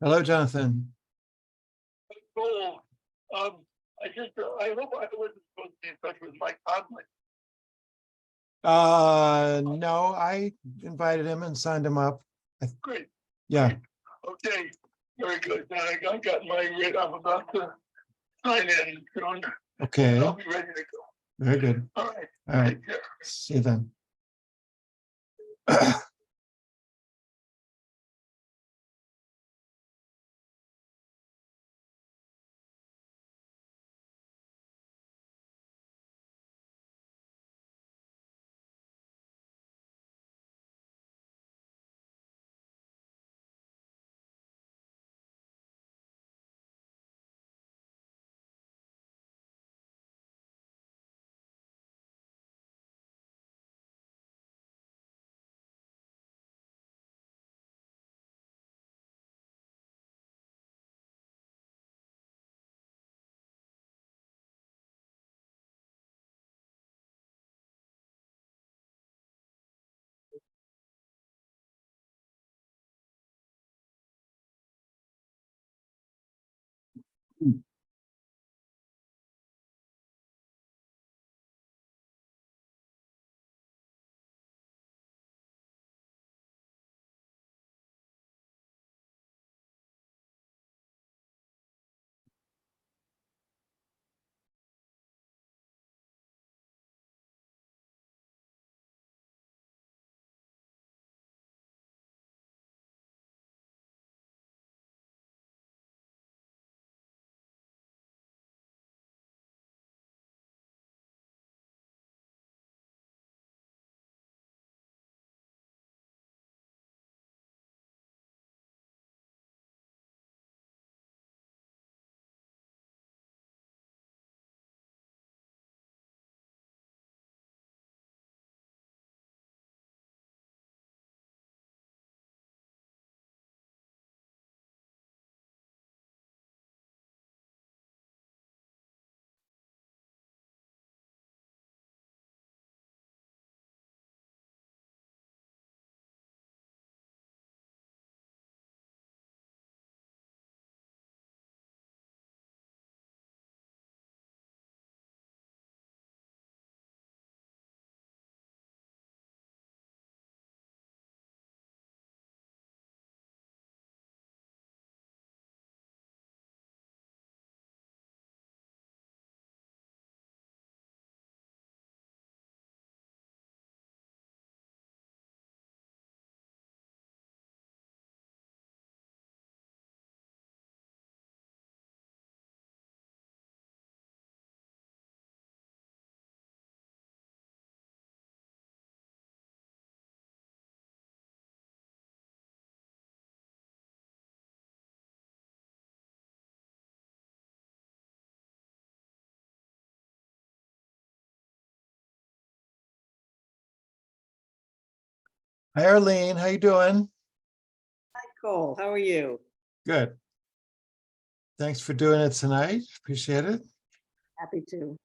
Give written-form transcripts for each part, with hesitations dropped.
Hello, Jonathan. Cool. I hope I wasn't supposed to be in touch with Mike Conley. No, I invited him and signed him up. Great. Yeah. Okay. Very good. I got my read. I'm about to sign in soon. Okay. I'll be ready to go. Very good. All right. All right. Take care. See you then. Hi, Arline. How you doing? Cole, how are you? Good. Thanks for doing it tonight. Appreciate it. Happy to.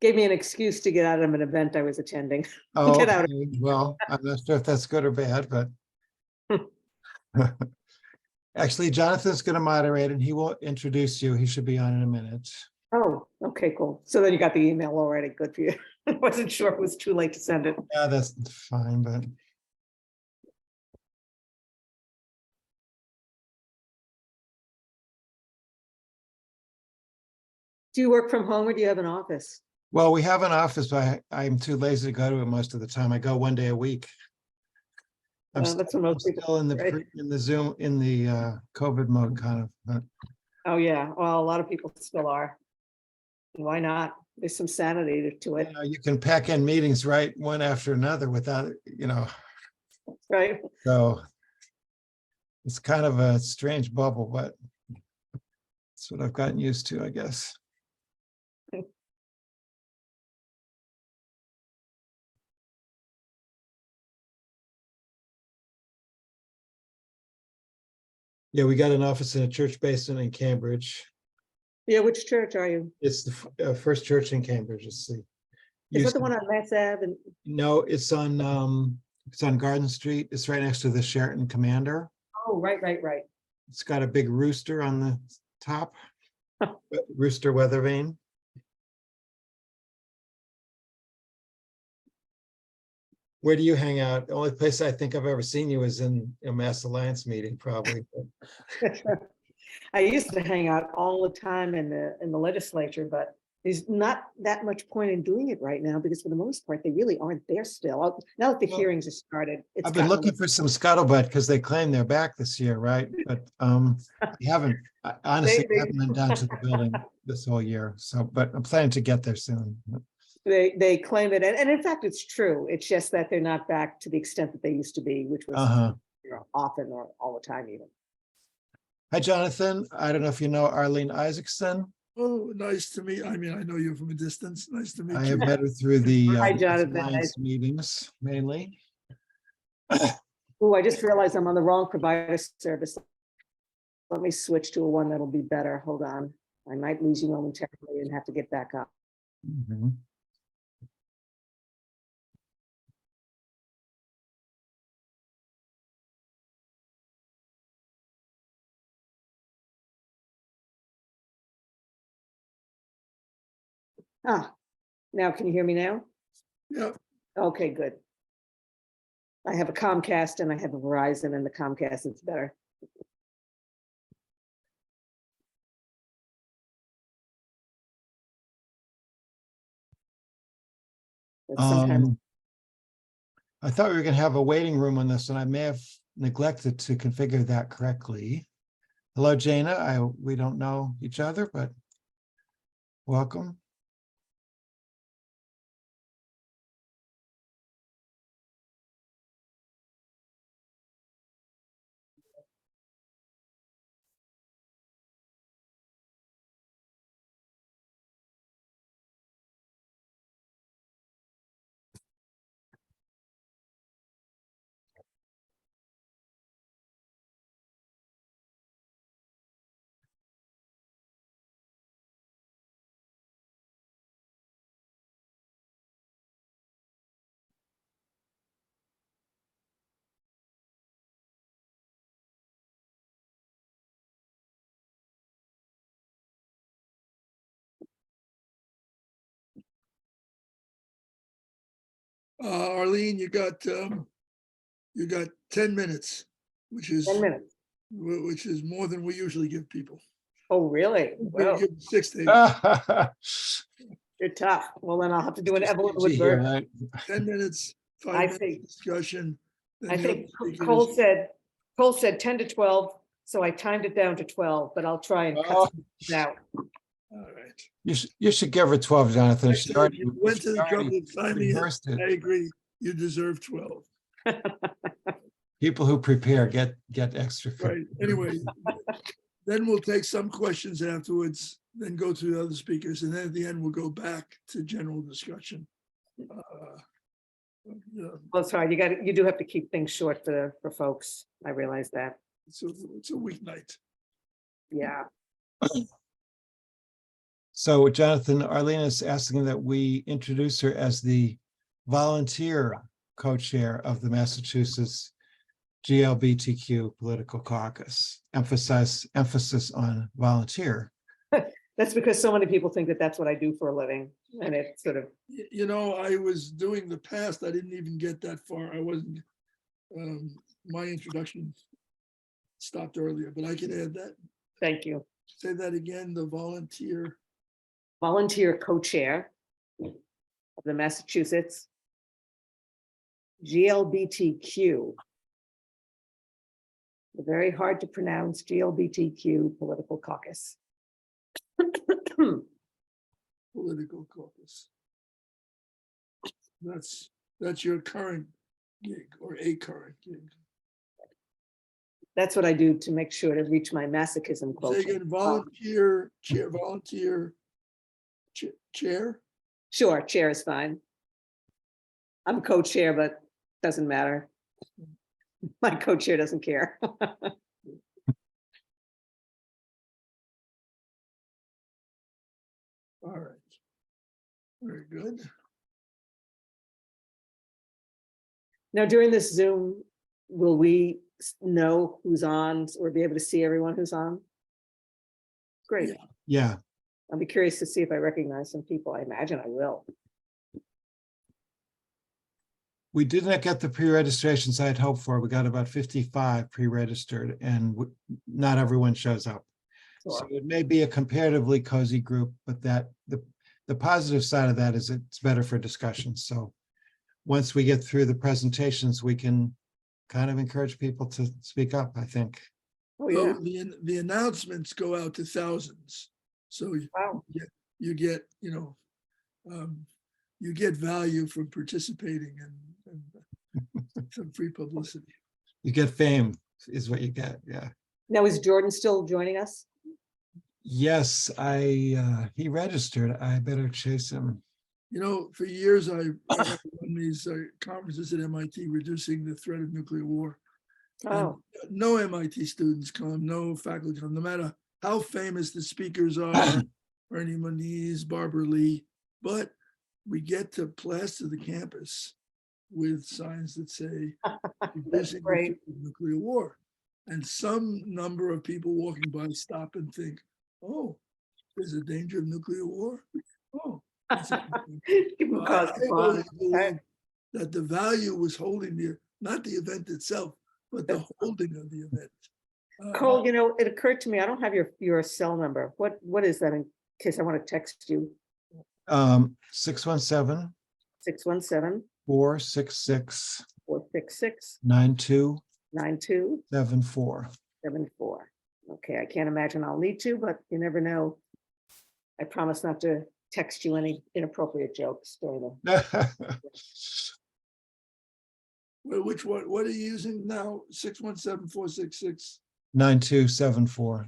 Gave me an excuse to get out of an event I was attending. Oh, Get out. okay. Well, I'm not sure if that's good or bad, but actually, Jonathan's going to moderate and he will introduce you. He should be on in a minute. Oh, okay, cool. So then you got the email already. Good for you. I wasn't sure it was too late to send it. Yeah, that's fine, but Do you work from home or do you have an office? well, we have an office, but I'm too lazy to go to it most of the time. I go one day a week. I'm That's what most people. still in the right? in the Zoom in the COVID mode kind of, but Oh, yeah. Well, a lot of people still are. Why not? There's some sanity to it, You can pack in meetings right one after another without, right? so it's kind of a strange bubble, but it's what I've gotten used to, I guess. Yeah, we got an office in a church basement in Cambridge. Yeah, which church are you? It's the first church in Cambridge. It's the Is that the used- one on Mass Ave? And No, it's on Garden Street. It's right next to the Sheraton Commander. oh, right. It's got a big rooster on the top, rooster weather vane. Where do you hang out? The only place I think I've ever seen you is in a Mass Alliance meeting, probably. I used to hang out all the time in the legislature, but there's not that much point in doing it right now because for the most part, they really aren't there still. Now that the Well, hearings have started, it's I've been gotten a looking for some scuttlebutt because they claim they're back this year, right? But they haven't, honestly, They- haven't been down to the building this whole year. So, but I'm planning to get there soon. They claim it, and in fact, it's true. It's just that they're not back to the extent that they used to be, which was Uh-huh. often or all the time even. Hi, Jonathan. I don't know if you know Arline Isaacson. Oh, nice to meet. I mean, I know you from a distance. Nice to meet I you. have met her through the Hi, Jonathan. Alliance meetings mainly. Oh, I just realized I'm on the wrong provider service. Let me switch to one that'll be better. Hold on. I might lose you momentarily and have to get back up. Mhm. Ah, now can you hear me now? Yeah, Okay, good. I have a Comcast and I have a Verizon, and the Comcast is better. But sometimes, I thought we were gonna have a waiting room on this, and I may have neglected to configure that correctly. Hello, Jana. We don't know each other, but welcome. Arlene, you got 10 minutes, which is 10 minutes. more than we usually give people. Oh, really? We Well, give 6 to 8. you're tough. Well, then I'll have to do an Evelyn Gee, yeah, Woodburn. right. 10 minutes, I 5 think- minutes discussion. then I the think other speakers- Cole said 10 to 12, so I timed it down to 12, but I'll try and Oh. cut it out. All right. You should give her 12, Jonathan. I She said, already- you went to the she already trouble of signing it. rehearsed it. I agree. You deserve 12. People who prepare get extra. Right. Anyway, then we'll take some questions afterwards, then go to the other speakers, and then at the end, we'll go back to general discussion. Yeah, Well, sorry, you do have to keep things short for folks. I realize that. it's a weeknight. Yeah. So Jonathan, Arlene is asking that we introduce her as the volunteer co-chair of the Massachusetts GLBTQ Political Caucus. Emphasis on volunteer. That's because so many people think that that's what I do for a living, and it sort of. You know, I was doing the past. I didn't even get that far. I wasn't, my introduction stopped earlier, but I can add that. Thank you. Say that again, the volunteer. Volunteer co-chair of the Massachusetts GLBTQ. The very hard to pronounce GLBTQ Political Caucus. Political Caucus. That's your current gig or a current gig. That's what I do to make sure to reach my masochism Say quotient. again, volunteer, chair? Sure, chair is fine. I'm co-chair, but doesn't matter. My co-chair doesn't care. All right. Very good. Now, during this Zoom, will we know who's on or be able to see everyone who's on? Great. Yeah. Yeah, I'll be curious to see if I recognize some people. I imagine I will. we did not get the pre-registrations I had hoped for. We got about 55 pre-registered and not everyone shows up. So Sure. it may be a comparatively cozy group, but that the positive side of that is it's better for discussion. So once we get through the presentations, we can kind of encourage people to speak up, I think. Oh, So yeah. the announcements go out to thousands. So Wow. you get, you get value from participating and some free publicity. You get fame is what you get, yeah. Now, is Jordan still joining us? Yes, he registered. I better chase him. For years, I run these conferences at MIT, reducing the threat of nuclear war. Oh, And no MIT students come, no faculty come, no matter how famous the speakers are, Ernie Moniz, Barbara Lee, but we get to plaster the campus with signs that say, that's reducing the great. threat of nuclear war. And some number of people walking by stop and think, oh, there's a danger of nuclear war? Oh. Give him I cause to always bond. believed that the value was holding not the event itself, but the holding of the event. Cole, it occurred to me, I don't have your cell number. What is that in case I want to text you? 617 617 466 466 9274. 9274. Okay, I can't imagine I'll need to, but you never know. I promise not to text you any inappropriate jokes during the. Which one? What are you using now? 617-466. 9274.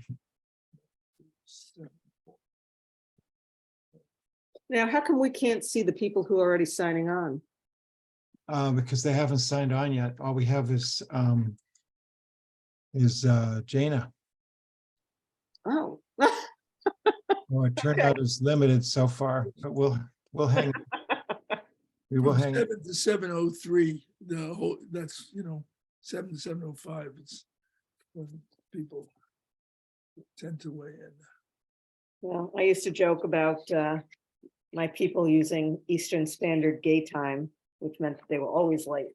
Now, how come we can't see the people who are already signing on? Because they haven't signed on yet. All we have is Jana. Oh. Our turnout is limited so far, but we'll hang. We will From hang. 7 to 7:03. The whole that's 7 to 7:05. It's when people tend to weigh in. Well, I used to joke about my people using Eastern Standard Gay Time, which meant that they were always late.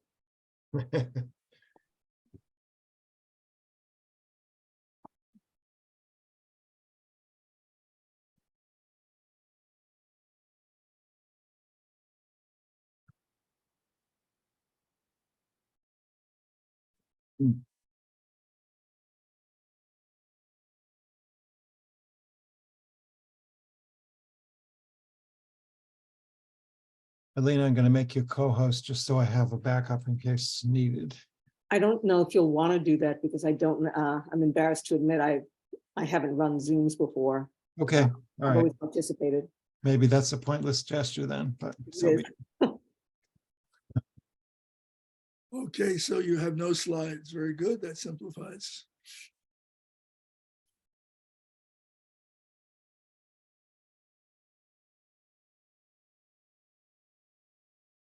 Alina, I'm going to make you co-host just so I have a backup in case needed. I don't know if you'll want to do that because I don't, I'm embarrassed to admit I haven't run Zooms before. Okay, all I've right. always participated. Maybe that's a pointless gesture then, but so It be is. it. Okay, so you have no slides. Very good. That simplifies.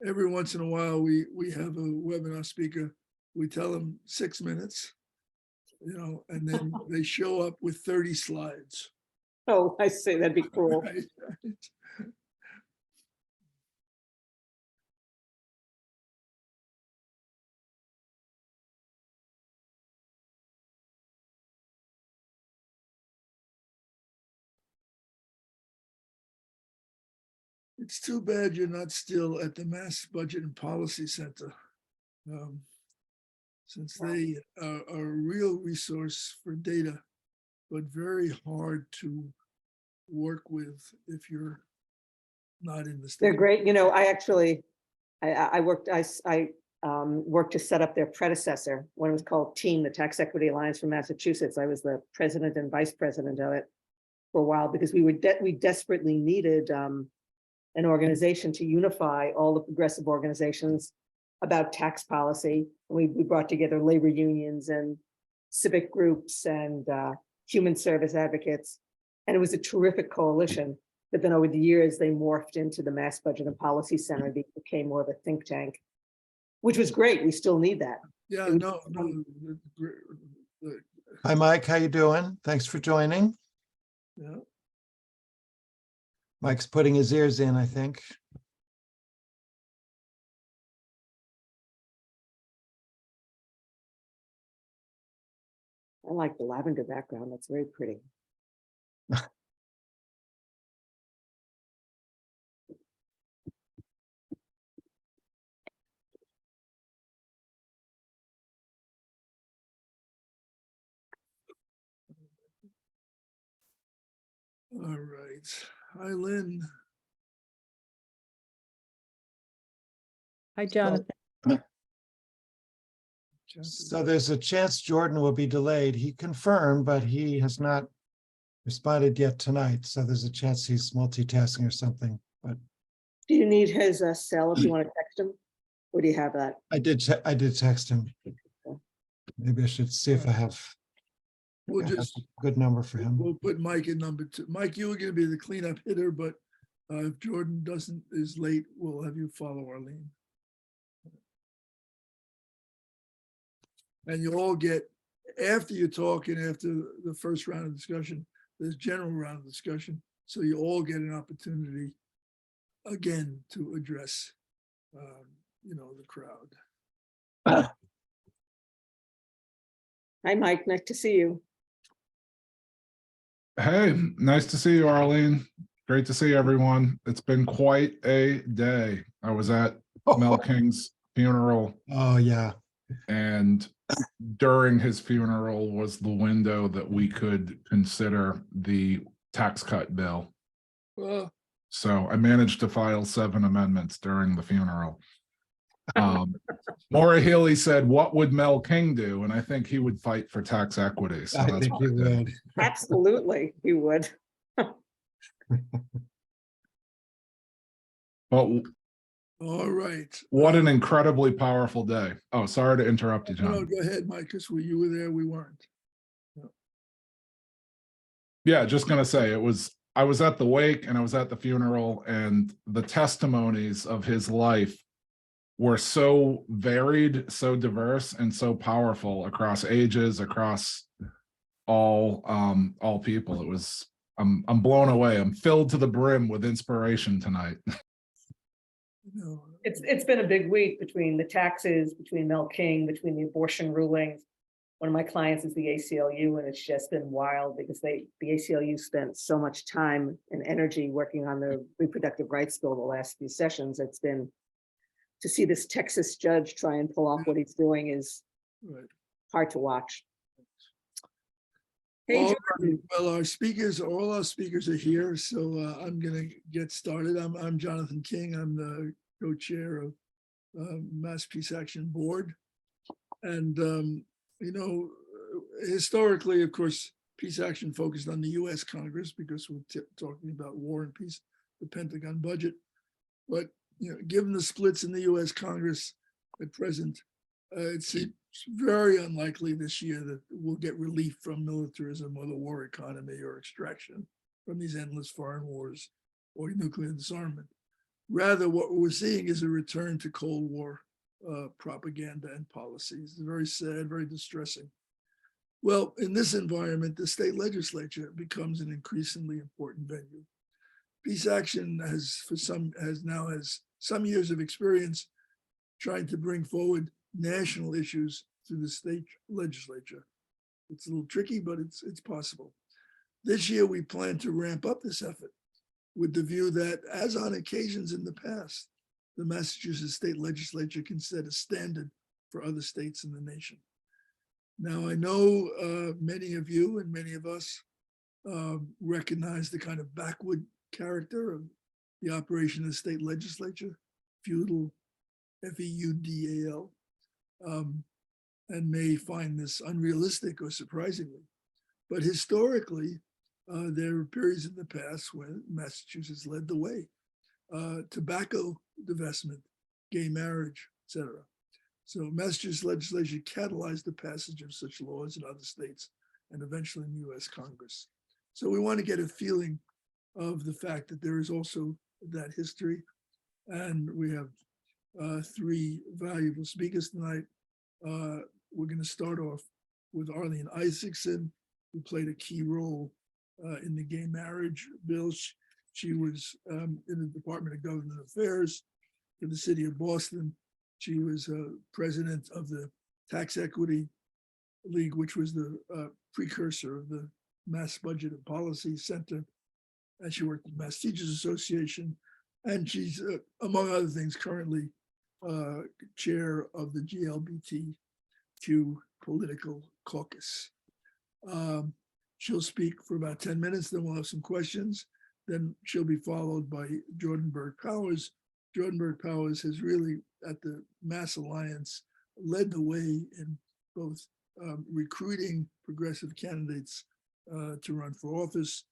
Every once in a while, we have a webinar speaker. We tell them 6 minutes, and then they show up with 30 slides. Oh, I say that'd be cool. Right. It's too bad you're not still at the Mass Budget and Policy Center, since they are a real resource for data, but very hard to work with if you're not in the state. They're great. You know, I actually, I worked to set up their predecessor when it was called TEAM, the Tax Equity Alliance for Massachusetts. I was the president and vice president of it for a while because we desperately needed an organization to unify all the progressive organizations about tax policy. We brought together labor unions and civic groups and human service advocates. And it was a terrific coalition. But then over the years, they morphed into the Mass Budget and Policy Center. They became more of a think tank, which was great. We still need that. Yeah, It was- no. Hi, Mike, how you doing? Thanks for joining. Yeah. Mike's putting his ears in, I think. I like the lavender background. That's very pretty. All right. Hi, Lynn. Hi, Jonathan. So there's a chance Jordan will be delayed. He confirmed, but he has not responded yet tonight. So there's a chance he's multitasking or something. But Do you need his cell if you want to text him? Or do you have that? I did text him. Maybe I should see if I have We'll a just, good number for him. we'll put Mike in number 2. Mike, you were going to be the cleanup hitter, but if Jordan is late, we'll have you follow Arlene. And you all get, after you talk and after the first round of discussion, there's general round of discussion. So you all get an opportunity again to address, the crowd. Hi, Mike. Nice to see you. Hey, nice to see you, Arlene. Great to see everyone. It's been quite a day. I was at Mel King's funeral, Oh, yeah. and during his funeral was the window that we could consider the tax cut bill. Well, So I managed to file 7 amendments during the funeral. Maura Healy said, "What would Mel King do?" And I think he would fight for tax equity. So I that's think what you I did. would. Absolutely, you would. But all right. what an incredibly powerful day. Oh, sorry to interrupt you, No, John. go ahead, Mike, because you were there, we weren't. Yeah, just gonna say I was at the wake and I was at the funeral, and the testimonies of his life were so varied, so diverse, and so powerful across ages, across all people. It was I'm blown away. I'm filled to the brim with inspiration tonight. No. It's been a big week between the taxes, between Mel King, between the abortion rulings. One of my clients is the ACLU, and it's just been wild because the ACLU spent so much time and energy working on the reproductive rights bill the last few sessions. It's been to see this Texas judge try and pull off what he's doing is Right. hard to watch. Hey, All Jordan. right. Well, all our speakers are here, so I'm going to get started. I'm Jonathan King. I'm the co-chair of Mass Peace Action Board. And, historically, of course, Peace Action focused on the US Congress because we're talking about war and peace, the Pentagon budget. But, given the splits in the US Congress at present, it's very unlikely this year that we'll get relief from militarism or the war economy or extraction from these endless foreign wars or nuclear disarmament. Rather, what we're seeing is a return to Cold War propaganda and policies. It's very sad, very distressing. Well, in this environment, the state legislature becomes an increasingly important venue. Peace Action has some years of experience trying to bring forward national issues to the state legislature. It's a little tricky, but it's possible. This year, we plan to ramp up this effort with the view that, as on occasions in the past, the Massachusetts State Legislature can set a standard for other states in the nation. Now, I know many of you and many of us recognize the kind of backward character of the operation of the state legislature, feudal, F-E-U-D-A-L, and may find this unrealistic or surprisingly. But historically, there were periods in the past when Massachusetts led the way. Tobacco divestment, gay marriage, etc. So Massachusetts legislature catalyzed the passage of such laws in other states and eventually in the US Congress. So we want to get a feeling of the fact that there is also that history. And we have three valuable speakers tonight. We're going to start off with Arline Isaacson, who played a key role in the gay marriage bill. She was in the Department of Government Affairs for the city of Boston. She was president of the Tax Equity League, which was the precursor of the Mass Budget and Policy Center. And she worked with the Mass Teachers Association. And she's, among other things, currently chair of the GLBTQ Political Caucus. She'll speak for about 10 minutes, then we'll have some questions. Then she'll be followed by Jordan Berg-Powers. Jordan Berg-Powers has really, at the Mass Alliance, led the way in both recruiting progressive candidates to run for office,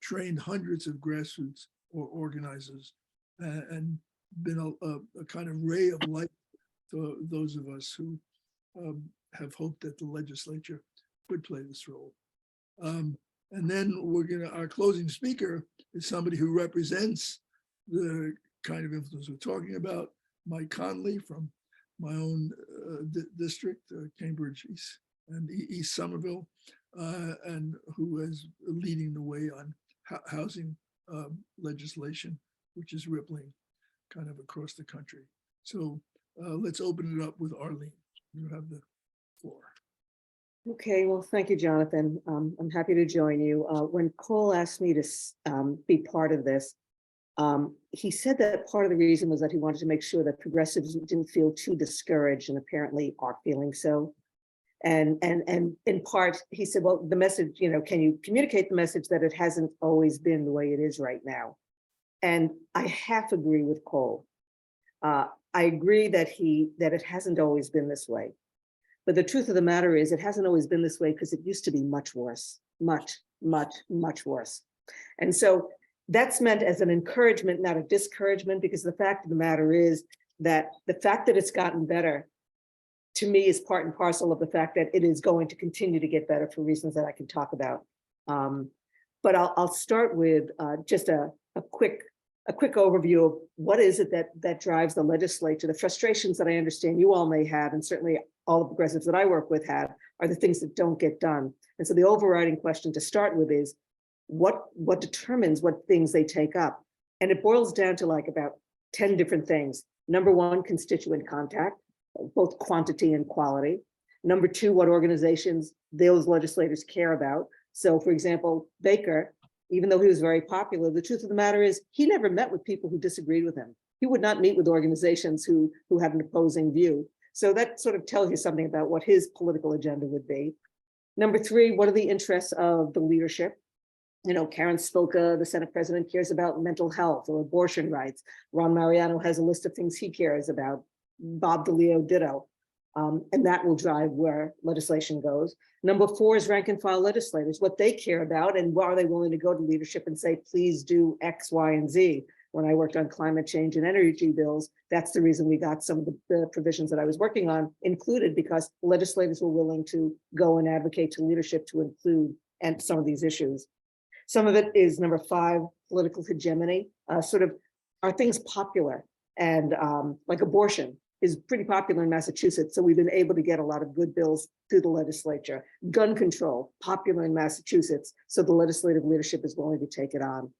trained hundreds of grassroots or organizers, and been a kind of ray of light to those of us who have hoped that the legislature would play this role. And then our closing speaker is somebody who represents the kind of influence we're talking about, Mike Connolly from my own district, Cambridge East and East Somerville, and who is leading the way on housing legislation, which is rippling kind of across the country. So let's open it up with Arline. You have the floor. Okay, well, thank you, Jonathan. I'm happy to join you. When Cole asked me to be part of this, he said that part of the reason was that he wanted to make sure that progressives didn't feel too discouraged, and apparently are feeling so. And in part, he said, well, the message, can you communicate the message that it hasn't always been the way it is right now? And I half agree with Cole. I agree that it hasn't always been this way. But the truth of the matter is, it hasn't always been this way because it used to be much worse, much, much, much worse. And so that's meant as an encouragement, not a discouragement, because the fact of the matter is that the fact that it's gotten better, to me, is part and parcel of the fact that it is going to continue to get better for reasons that I can talk about. But I'll start with just a quick overview of what is it that drives the legislature. The frustrations that I understand you all may have, and certainly all the progressives that I work with have, are the things that don't get done. And so the overriding question to start with is, what determines what things they take up? And it boils down to like about 10 different things. Number one, constituent contact, both quantity and quality. Number two, what organizations those legislators care about. So for example, Baker, even though he was very popular, the truth of the matter is he never met with people who disagreed with him. He would not meet with organizations who had an opposing view. So that sort of tells you something about what his political agenda would be. Number three, what are the interests of the leadership? Karen Spilka, the Senate president, cares about mental health or abortion rights. Ron Mariano has a list of things he cares about. Bob DeLeo ditto. And that will drive where legislation goes. Number four is rank and file legislators, what they care about, and are they willing to go to leadership and say, please do X, Y, and Z. When I worked on climate change and energy bills, that's the reason we got some of the provisions that I was working on included, because legislators were willing to go and advocate to leadership to include and some of these issues. Some of it is number five, political hegemony. Sort of, are things popular? And like abortion is pretty popular in Massachusetts. So we've been able to get a lot of good bills through the legislature. Gun control, popular in Massachusetts. So the legislative leadership is willing to take it on.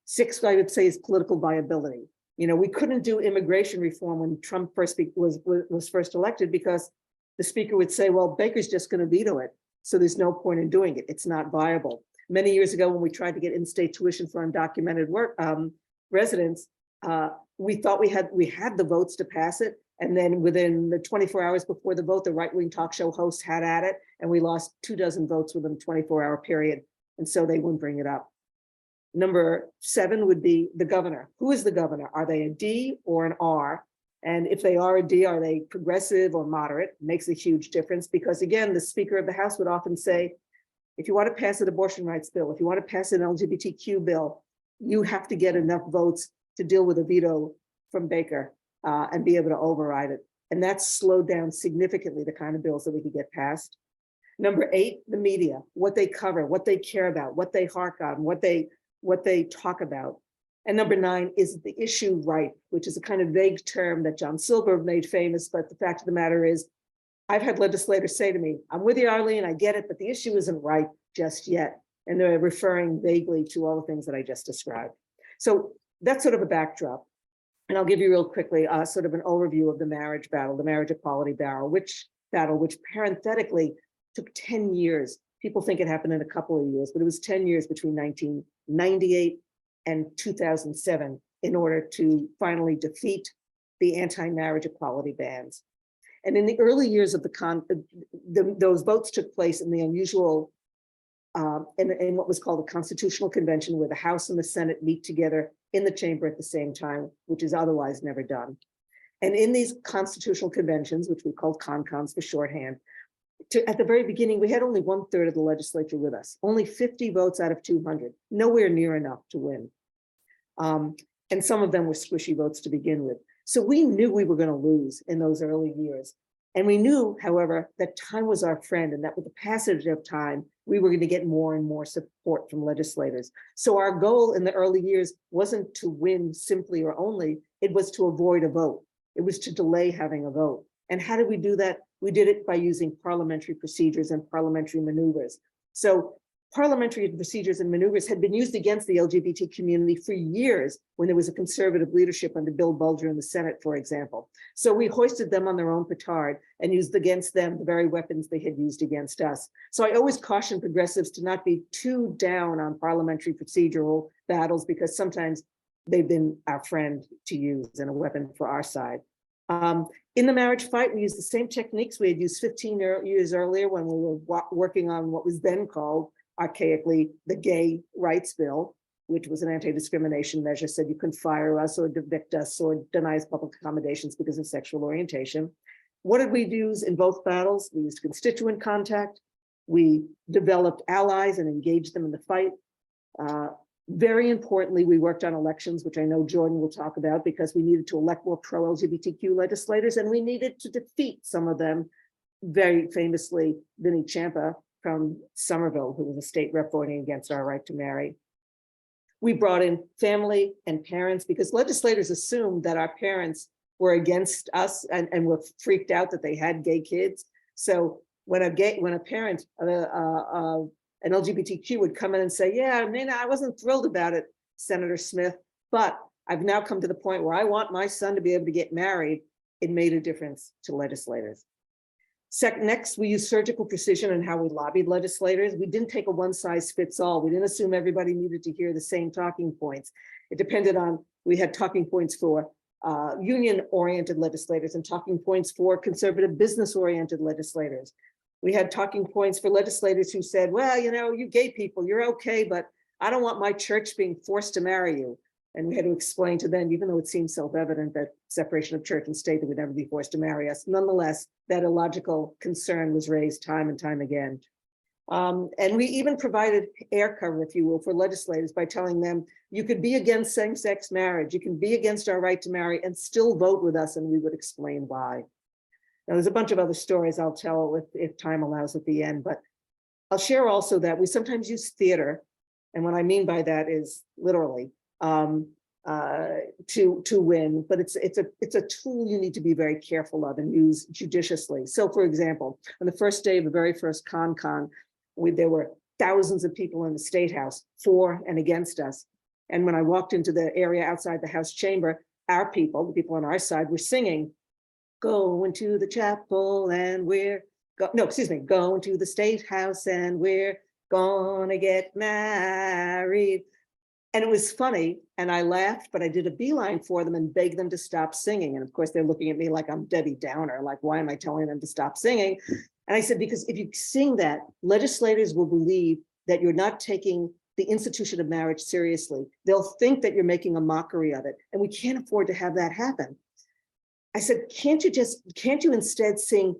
Sixth, I would say, is political viability. We couldn't do immigration reform when Trump was first elected, because the speaker would say, well, Baker's just going to veto it. So there's no point in doing it. It's not viable. Many years ago, when we tried to get in-state tuition for undocumented residents, we thought we had the votes to pass it. And then within the 24 hours before the vote, the right-wing talk show hosts had at it, and we lost 24 votes within a 24-hour period. And so they wouldn't bring it up. Number 7 would be the governor. Who is the governor? Are they a D or an R? And if they are a D, are they progressive or moderate? Makes a huge difference because, again, the Speaker of the House would often say, if you want to pass an abortion rights bill, if you want to pass an LGBTQ bill, you have to get enough votes to deal with a veto from Baker and be able to override it. And that's slowed down significantly the kind of bills that we could get passed. Number 8, the media, what they cover, what they care about, what they hark on, what they talk about. And number 9 is the issue right, which is a kind of vague term that John Silver made famous, but the fact of the matter is, I've had legislators say to me, I'm with you, Arline, I get it, but the issue isn't right just yet. And they're referring vaguely to all the things that I just described. So that's sort of a backdrop. And I'll give you real quickly sort of an overview of the marriage battle, the marriage equality battle, which parenthetically took 10 years. People think it happened in a couple of years, but it was 10 years between 1998 and 2007 in order to finally defeat the anti-marriage equality bans. And in the early years of those votes took place in the unusual, in what was called the Constitutional Convention, where the House and the Senate meet together in the chamber at the same time, which is otherwise never done. And in these constitutional conventions, which we called CONCONs for shorthand, at the very beginning, we had only 1/3 of the legislature with us, only 50 votes out of 200, nowhere near enough to win. And some of them were squishy votes to begin with. So we knew we were going to lose in those early years. And we knew, however, that time was our friend and that with the passage of time, we were going to get more and more support from legislators. So our goal in the early years wasn't to win simply or only, it was to avoid a vote. It was to delay having a vote. And how did we do that? We did it by using parliamentary procedures and parliamentary maneuvers. So parliamentary procedures and maneuvers had been used against the LGBT community for years when there was a conservative leadership under Bill Bulger in the Senate, for example. So we hoisted them on their own petard and used against them the very weapons they had used against us. So I always caution progressives to not be too down on parliamentary procedural battles because sometimes they've been our friend to use and a weapon for our side. In the marriage fight, we used the same techniques we had used 15 years earlier when we were working on what was then called archaically the gay rights bill, which was an anti-discrimination measure, said you couldn't fire us or evict us or deny us public accommodations because of sexual orientation. What did we use in both battles? We used constituent contact. We developed allies and engaged them in the fight. Very importantly, we worked on elections, which I know Jordan will talk about, because we needed to elect more pro-LGBTQ legislators, and we needed to defeat some of them, very famously, Vinnie Ciampa from Somerville, who was a state rep voting against our right to marry. We brought in family and parents because legislators assumed that our parents were against us and were freaked out that they had gay kids. So when a parent, an LGBTQ would come in and say, yeah, I mean, I wasn't thrilled about it, Senator Smith, but I've now come to the point where I want my son to be able to get married. It made a difference to legislators. Next, we used surgical precision in how we lobbied legislators. We didn't take a one-size-fits-all. We didn't assume everybody needed to hear the same talking points. It depended on, we had talking points for union-oriented legislators and talking points for conservative business-oriented legislators. We had talking points for legislators who said, well, you know, you gay people, you're okay, but I don't want my church being forced to marry you. And we had to explain to them, even though it seems self-evident that separation of church and state, that would never be forced to marry us. Nonetheless, that illogical concern was raised time and time again. And we even provided air cover, if you will, for legislators by telling them, you could be against same-sex marriage, you can be against our right to marry and still vote with us, and we would explain why. Now, there's a bunch of other stories I'll tell if time allows at the end, but I'll share also that we sometimes use theater. And what I mean by that is literally to win, but it's a tool you need to be very careful of and use judiciously. So for example, on the first day of the very first CON, there were thousands of people in the State House for and against us. And when I walked into the area outside the House chamber, our people, the people on our side, were singing, going to the chapel and going to the State House and we're gonna get married. And it was funny, and I laughed, but I did a beeline for them and begged them to stop singing. And of course, they're looking at me like I'm Debbie Downer, like, why am I telling them to stop singing? And I said, because if you sing that, legislators will believe that you're not taking the institution of marriage seriously. They'll think that you're making a mockery of it, and we can't afford to have that happen. I said, can't you instead sing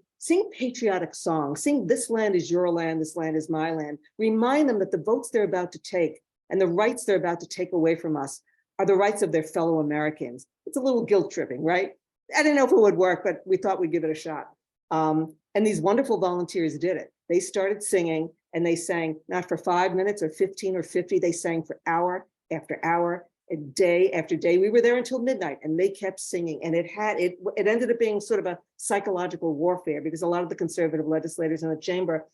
patriotic songs, sing "This land is your land, this land is my land." Remind them that the votes they're about to take and the rights they're about to take away from us are the rights of their fellow Americans. It's a little guilt tripping, right? I didn't know if it would work, but we thought we'd give it a shot. And these wonderful volunteers did it. They started singing, and they sang not for 5 minutes or 15 or 50, they sang for hour after hour, and day after day. We were there until midnight, and they kept singing, and it ended up being sort of a psychological warfare, because a lot of the conservative legislators in the chamber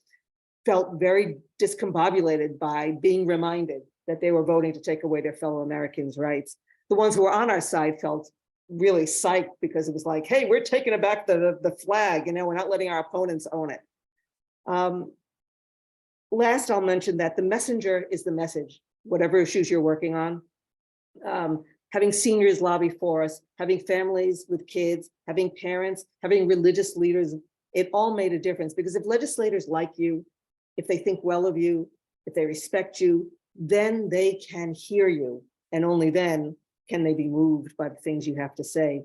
felt very discombobulated by being reminded that they were voting to take away their fellow Americans' rights. The ones who were on our side felt really psyched, because it was like, hey, we're taking back the flag, we're not letting our opponents own it. Last, I'll mention that the messenger is the message, whatever issues you're working on. Having seniors lobby for us, having families with kids, having parents, having religious leaders, it all made a difference, because if legislators like you, if they think well of you, if they respect you, then they can hear you, and only then can they be moved by the things you have to say.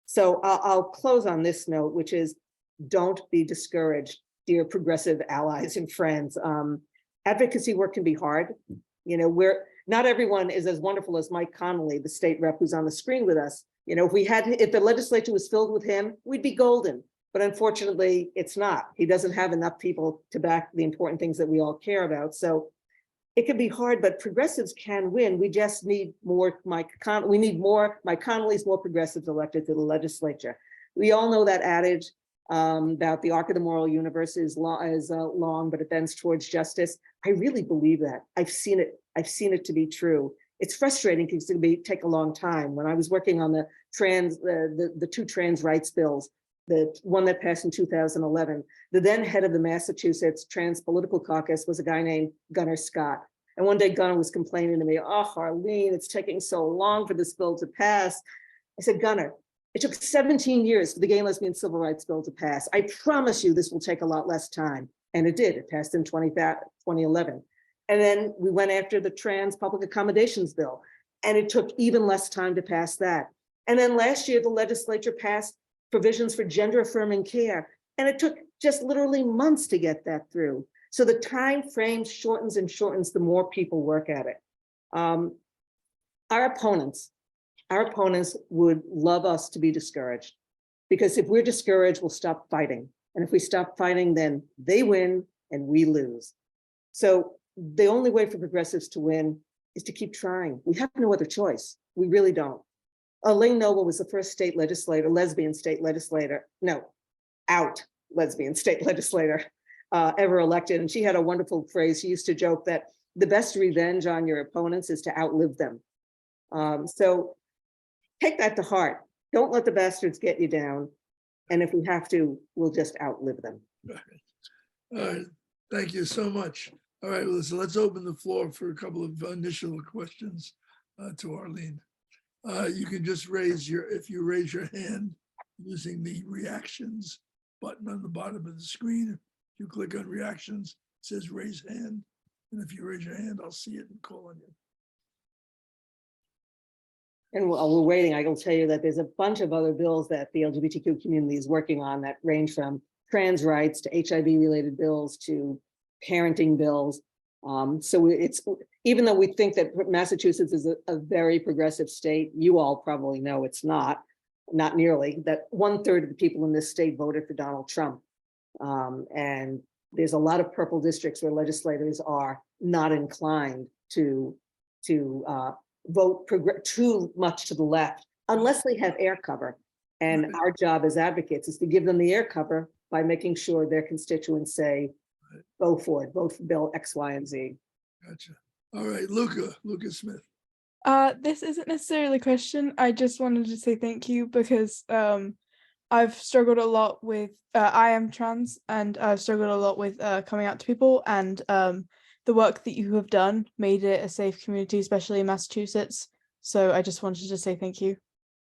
So I'll close on this note, which is, don't be discouraged, dear progressive allies and friends. Advocacy work can be hard. Not everyone is as wonderful as Mike Connolly, the state rep who's on the screen with us. If the legislature was filled with him, we'd be golden. But unfortunately, it's not. He doesn't have enough people to back the important things that we all care about. So it can be hard, but progressives can win. We just need more Mike Connollys, more progressives elected to the legislature. We all know that adage about the arc of the moral universe is long, but it bends towards justice. I really believe that. I've seen it to be true. It's frustrating because it's going to take a long time. When I was working on the two trans rights bills, the one that passed in 2011, the then head of the Massachusetts Trans Political Caucus was a guy named Gunnar Scott. And one day Gunnar was complaining to me, "Oh, Arline, it's taking so long for this bill to pass." I said, "Gunnar, it took 17 years for the Gay and Lesbian Civil Rights Bill to pass. I promise you this will take a lot less time." And it did. It passed in 2011. And then we went after the Trans Public Accommodations Bill, and it took even less time to pass that. And then last year, the legislature passed provisions for gender affirming care, and it took just literally months to get that through. So the time frame shortens and shortens the more people work at it. Our opponents would love us to be discouraged, because if we're discouraged, we'll stop fighting. And if we stop fighting, then they win and we lose. So the only way for progressives to win is to keep trying. We have no other choice. We really don't. Elaine Noble was the first lesbian state legislator ever elected. And she had a wonderful phrase. She used to joke that the best revenge on your opponents is to outlive them. So take that to heart. Don't let the bastards get you down. And if we have to, we'll just outlive them. All right. Thank you so much. All right, well, so let's open the floor for a couple of initial questions to Arline. You can just if you raise your hand using the reactions button on the bottom of the screen. If you click on reactions, it says raise hand. And if you raise your hand, I'll see it and call on you. And while we're waiting, I will tell you that there's a bunch of other bills that the LGBTQ community is working on that range from trans rights to HIV-related bills to parenting bills. So it's, even though we think that Massachusetts is a very progressive state, you all probably know it's not nearly, that 1/3 of the people in this state voted for Donald Trump. And there's a lot of purple districts where legislators are not inclined to vote too much to the left, unless they have air cover. And our job as advocates is to give them the air cover by making sure their constituents say, go for it, vote for Bill X, Y, and Z. Gotcha. All right, Luca Smith. This isn't necessarily a question. I just wanted to say thank you, because I've struggled a lot with, I am trans, and I've struggled a lot with coming out to people, and the work that you have done made it a safe community, especially in Massachusetts. So I just wanted to say thank you.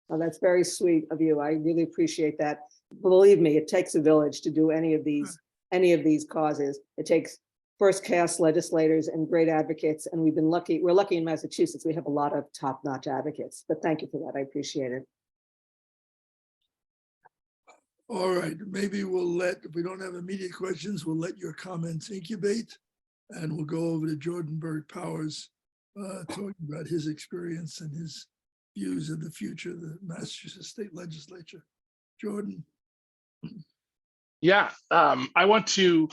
Well, that's very sweet of you. I really appreciate that. Believe me, it takes a village to do any of these causes. It takes first-class legislators and great advocates, and we've been lucky. We're lucky in Massachusetts. We have a lot of top-notch advocates. But thank you for that. I appreciate it. All right, maybe we'll let, if we don't have immediate questions, we'll let your comments incubate, and we'll go over to Jordan Berg-Powers, talking about his experience and his views of the future of the Massachusetts State Legislature. Jordan. Yeah, I want to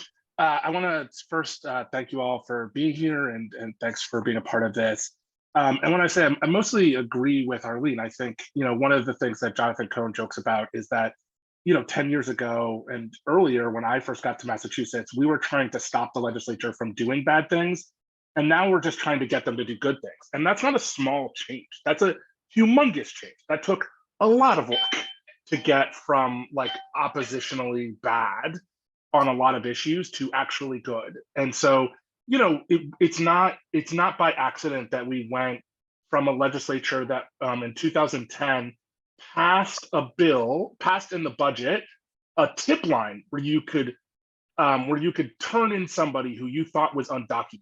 first thank you all for being here, and thanks for being a part of this. And when I say I mostly agree with Arline, I think, one of the things that Jonathan Cohn jokes about is that, 10 years ago and earlier, when I first got to Massachusetts, we were trying to stop the legislature from doing bad things. And now we're just trying to get them to do good things. And that's not a small change. That's a humongous change. That took a lot of work to get from like oppositionally bad on a lot of issues to actually good. And so, it's not by accident that we went from a legislature that in 2010 passed in the budget, a tip line where you could turn in somebody who you thought was undocumented.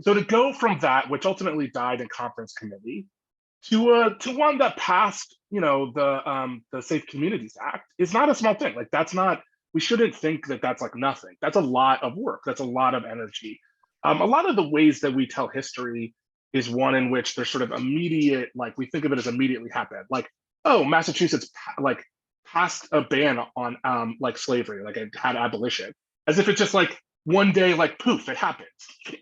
So to go from that, which ultimately died in conference committee, to one that passed, the Safe Communities Act is not a small thing. Like we shouldn't think that that's like nothing. That's a lot of work. That's a lot of energy. A lot of the ways that we tell history is one in which there's sort of immediate, like we think of it as immediately happened. Like, oh, Massachusetts like passed a ban on like slavery, like it had abolition, as if it's just like one day, like poof, it happened.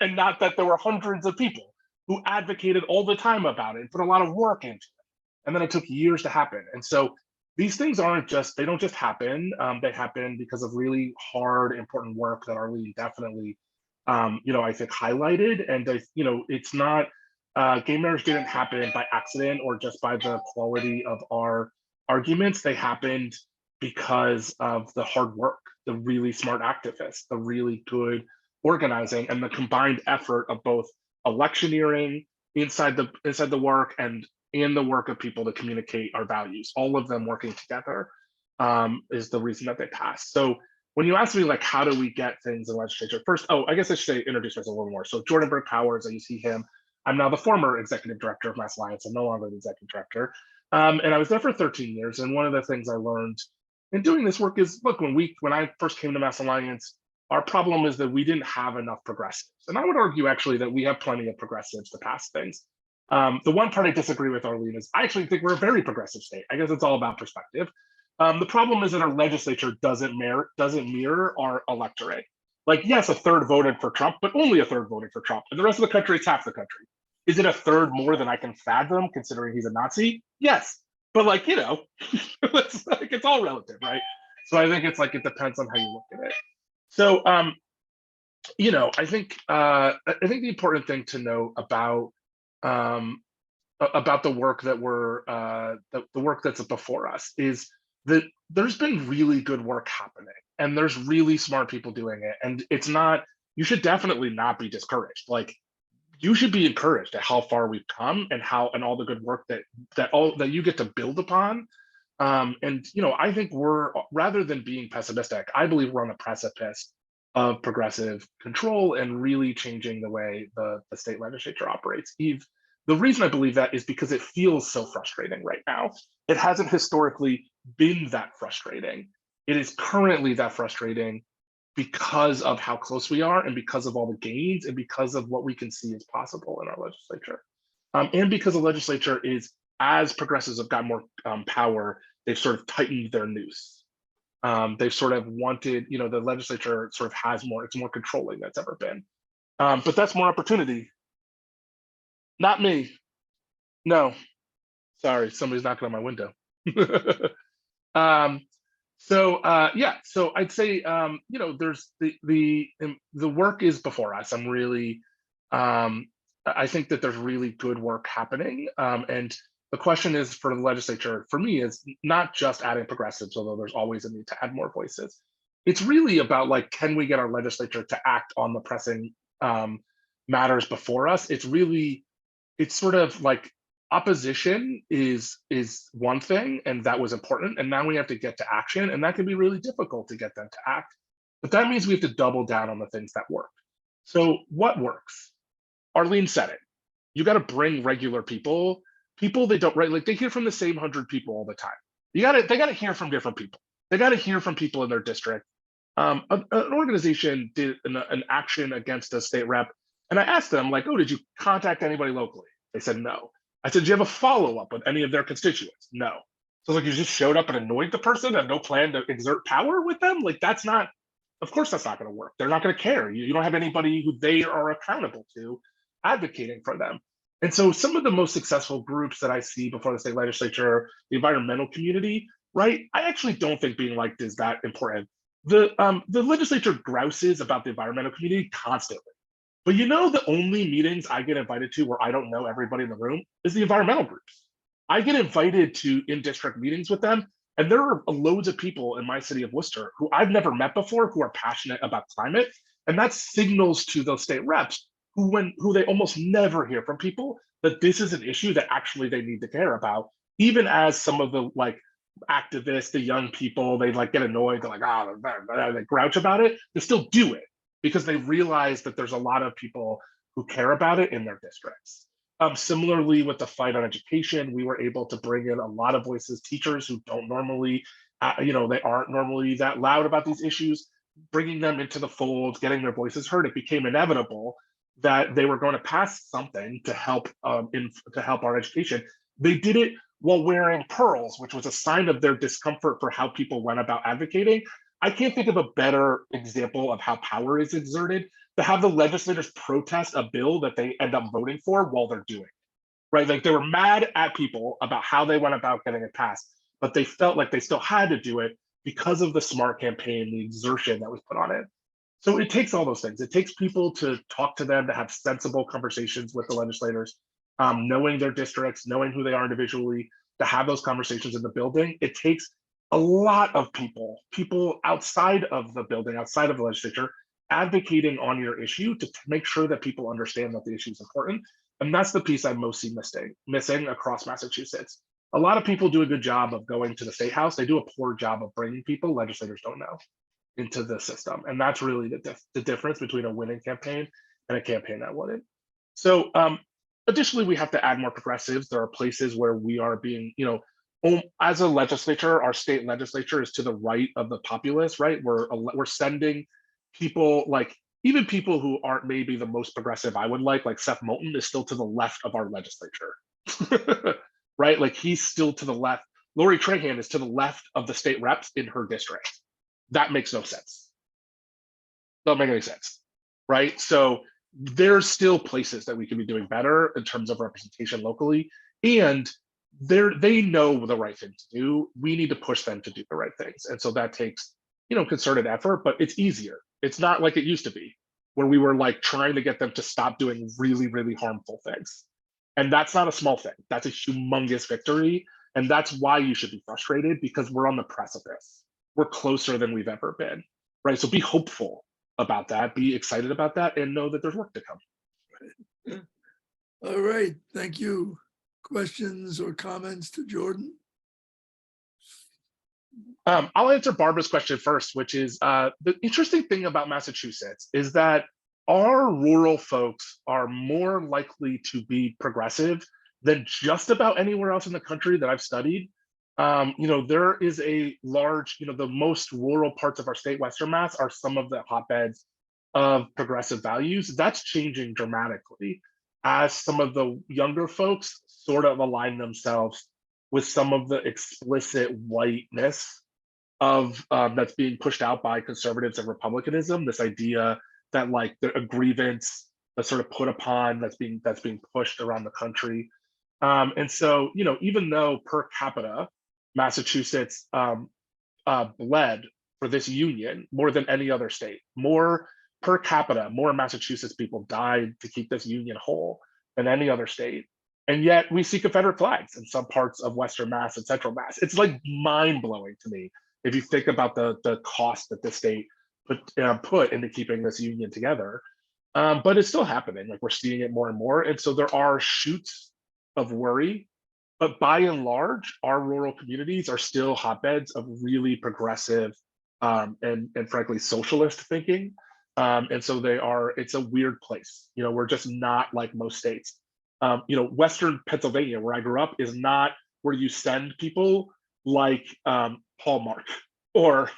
And not that there were hundreds of people who advocated all the time about it and put a lot of work into it. And then it took years to happen. And so these things they don't just happen. They happen because of really hard, important work that Arline definitely, I think highlighted. And, it's not, gay marriage didn't happen by accident or just by the quality of our arguments. They happened because of the hard work, the really smart activists, the really good organizing, and the combined effort of both electioneering inside the work and in the work of people to communicate our values. All of them working together is the reason that they passed. So when you ask me, like, how do we get things in the legislature? First, I guess I should introduce myself a little more. So Jordan Berg-Powers, you see him. I'm now the former executive director of Mass Alliance. I'm no longer the executive director. And I was there for 13 years. And one of the things I learned in doing this work is, look, when I first came to Mass Alliance, our problem is that we didn't have enough progressives. And I would argue actually that we have plenty of progressives to pass things. The one part I disagree with, Arline, is I actually think we're a very progressive state. I guess it's all about perspective. The problem is that our legislature doesn't mirror our electorate. Like, yes, a third voted for Trump, but only a third voted for Trump. And the rest of the country, it's half the country. Is it a third more than I can fathom, considering he's a Nazi? Yes. But like, it's all relative, right? So I think it's like, it depends on how you look at it. So, I think the important thing to know about the work that the work that's before us is that there's been really good work happening, and there's really smart people doing it. And you should definitely not be discouraged. Like, you should be encouraged at how far we've come and all the good work that you get to build upon. And I think rather than being pessimistic, I believe we're on the precipice of progressive control and really changing the way the state legislature operates. Eve, the reason I believe that is because it feels so frustrating right now. It hasn't historically been that frustrating. It is currently that frustrating because of how close we are, and because of all the gains, and because of what we can see is possible in our legislature. And because the legislature is, as progressives have got more power, they've sort of tightened their noose. They've sort of wanted, the legislature sort of has more, it's more controlling than it's ever been. But that's more opportunity. Not me. No, sorry, somebody's knocking on my window. So I'd say, there's the work is before us. I'm really, I think that there's really good work happening. And the question is for the legislature, for me, is not just adding progressives, although there's always a need to add more voices. It's really about, like, can we get our legislature to act on the pressing matters before us? It's sort of like opposition is one thing, and that was important. And now we have to get to action, and that can be really difficult to get them to act. but that means we have to double down on the things that work. So what works? Arline said it. You got to bring regular people they don't, right? Like they hear from the same 100 people all the time. They got to hear from different people. They got to hear from people in their district. An organization did an action against a state rep, and I asked them, like, oh, did you contact anybody locally? They said no. I said, do you have a follow-up with any of their constituents? No. So like, you just showed up and annoyed the person and no plan to exert power with them? Like, that's not, of course that's not going to work. They're not going to care. You don't have anybody who they are accountable to advocating for them. And so some of the most successful groups that I see before the state legislature, the environmental community, right? I actually don't think being liked is that important. The legislature grouses about the environmental community constantly. But you know, the only meetings I get invited to where I don't know everybody in the room is the environmental groups. I get invited to in-district meetings with them, and there are loads of people in my city of Worcester who I've never met before who are passionate about climate. And that signals to those state reps who they almost never hear from people that this is an issue that actually they need to care about, even as some of the like activists, the young people, they like get annoyed, they're like, they grouch about it, they still do it because they realize that there's a lot of people who care about it in their districts. Similarly, with the fight on education, we were able to bring in a lot of voices, teachers who don't normally, they aren't normally that loud about these issues, bringing them into the fold, getting their voices heard. It became inevitable that they were going to pass something to help our education. They did it while wearing pearls, which was a sign of their discomfort for how people went about advocating. I can't think of a better example of how power is exerted to have the legislators protest a bill that they end up voting for while they're doing it, right? Like they were mad at people about how they went about getting it passed, but they felt like they still had to do it because of the smart campaign, the exertion that was put on it. So it takes all those things. It takes people to talk to them, to have sensible conversations with the legislators, knowing their districts, knowing who they are individually, to have those conversations in the building. It takes a lot of people outside of the building, outside of the legislature, advocating on your issue to make sure that people understand that the issue is important. And that's the piece I most see missing across Massachusetts. A lot of people do a good job of going to the state house. They do a poor job of bringing people legislators don't know into the system. And that's really the difference between a winning campaign and a campaign that wouldn't. So additionally, we have to add more progressives. There are places where we are being, as a legislature, our state legislature is to the right of the populace, right? We're sending people, like even people who aren't maybe the most progressive I would like Seth Moulton is still to the left of our legislature, right? Like he's still to the left. Lori Trahan is to the left of the state reps in her district. That makes no sense. Don't make any sense, right? So there's still places that we can be doing better in terms of representation locally, and they know the right thing to do. We need to push them to do the right things, and so that takes concerted effort, but it's easier. It's not like it used to be, where we were like trying to get them to stop doing really, really harmful things, and that's not a small thing. That's a humongous victory, and that's why you should be frustrated, because we're on the precipice. We're closer than we've ever been, right? So be hopeful about that, be excited about that, and know that there's work to come. Right. All right, thank you. Questions or comments to Jordan? I'll answer Barbara's question first, which is the interesting thing about Massachusetts is that our rural folks are more likely to be progressive than just about anywhere else in the country that I've studied. There is a large, the most rural parts of our state, Western Mass, are some of the hotbeds of progressive values. That's changing dramatically as some of the younger folks sort of align themselves with some of the explicit whiteness of that's being pushed out by conservatives and republicanism. This idea that like a grievance that's sort of put upon, that's being pushed around the country. And so, even though per capita, Massachusetts bled for this union more than any other state. More per capita, more Massachusetts people died to keep this union whole than any other state. And yet we see Confederate flags in some parts of Western Mass and Central Mass. It's like mind-blowing to me if you think about the cost that the state put into keeping this union together. But it's still happening. Like we're seeing it more and more. And so there are shoots of worry. But by and large, our rural communities are still hotbeds of really progressive and frankly socialist thinking. And so it's a weird place. You know, we're just not like most states. You know, Western Pennsylvania, where I grew up, is not where you send people like Hallmark or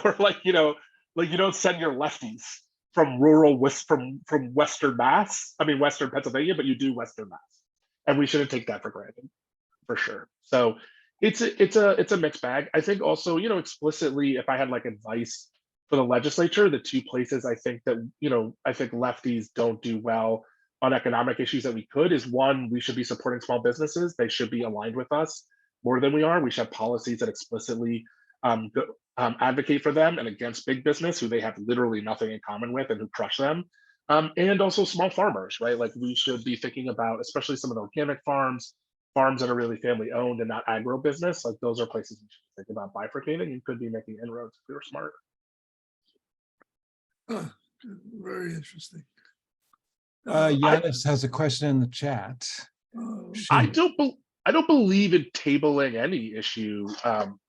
or like, you know, like you don't send your lefties from rural West from Western Mass. I mean Western Pennsylvania, but you do Western Mass, and we shouldn't take that for granted, for sure. So it's a mixed bag. I think also, you know, explicitly, if I had like advice for the legislature, the two places I think that, you know, I think lefties don't do well on economic issues that we could is one, we should be supporting small businesses. They should be aligned with us more than we are. We should have policies that explicitly advocate for them and against big business, who they have literally nothing in common with and who crush them. And also small farmers, right? Like we should be thinking about, especially some of the organic farms that are really family owned and not agro business. Like those are places we should think about bifurcating and could be making inroads if we were smart. Very interesting. Giannis has a question in the chat. I don't believe in tabling any issue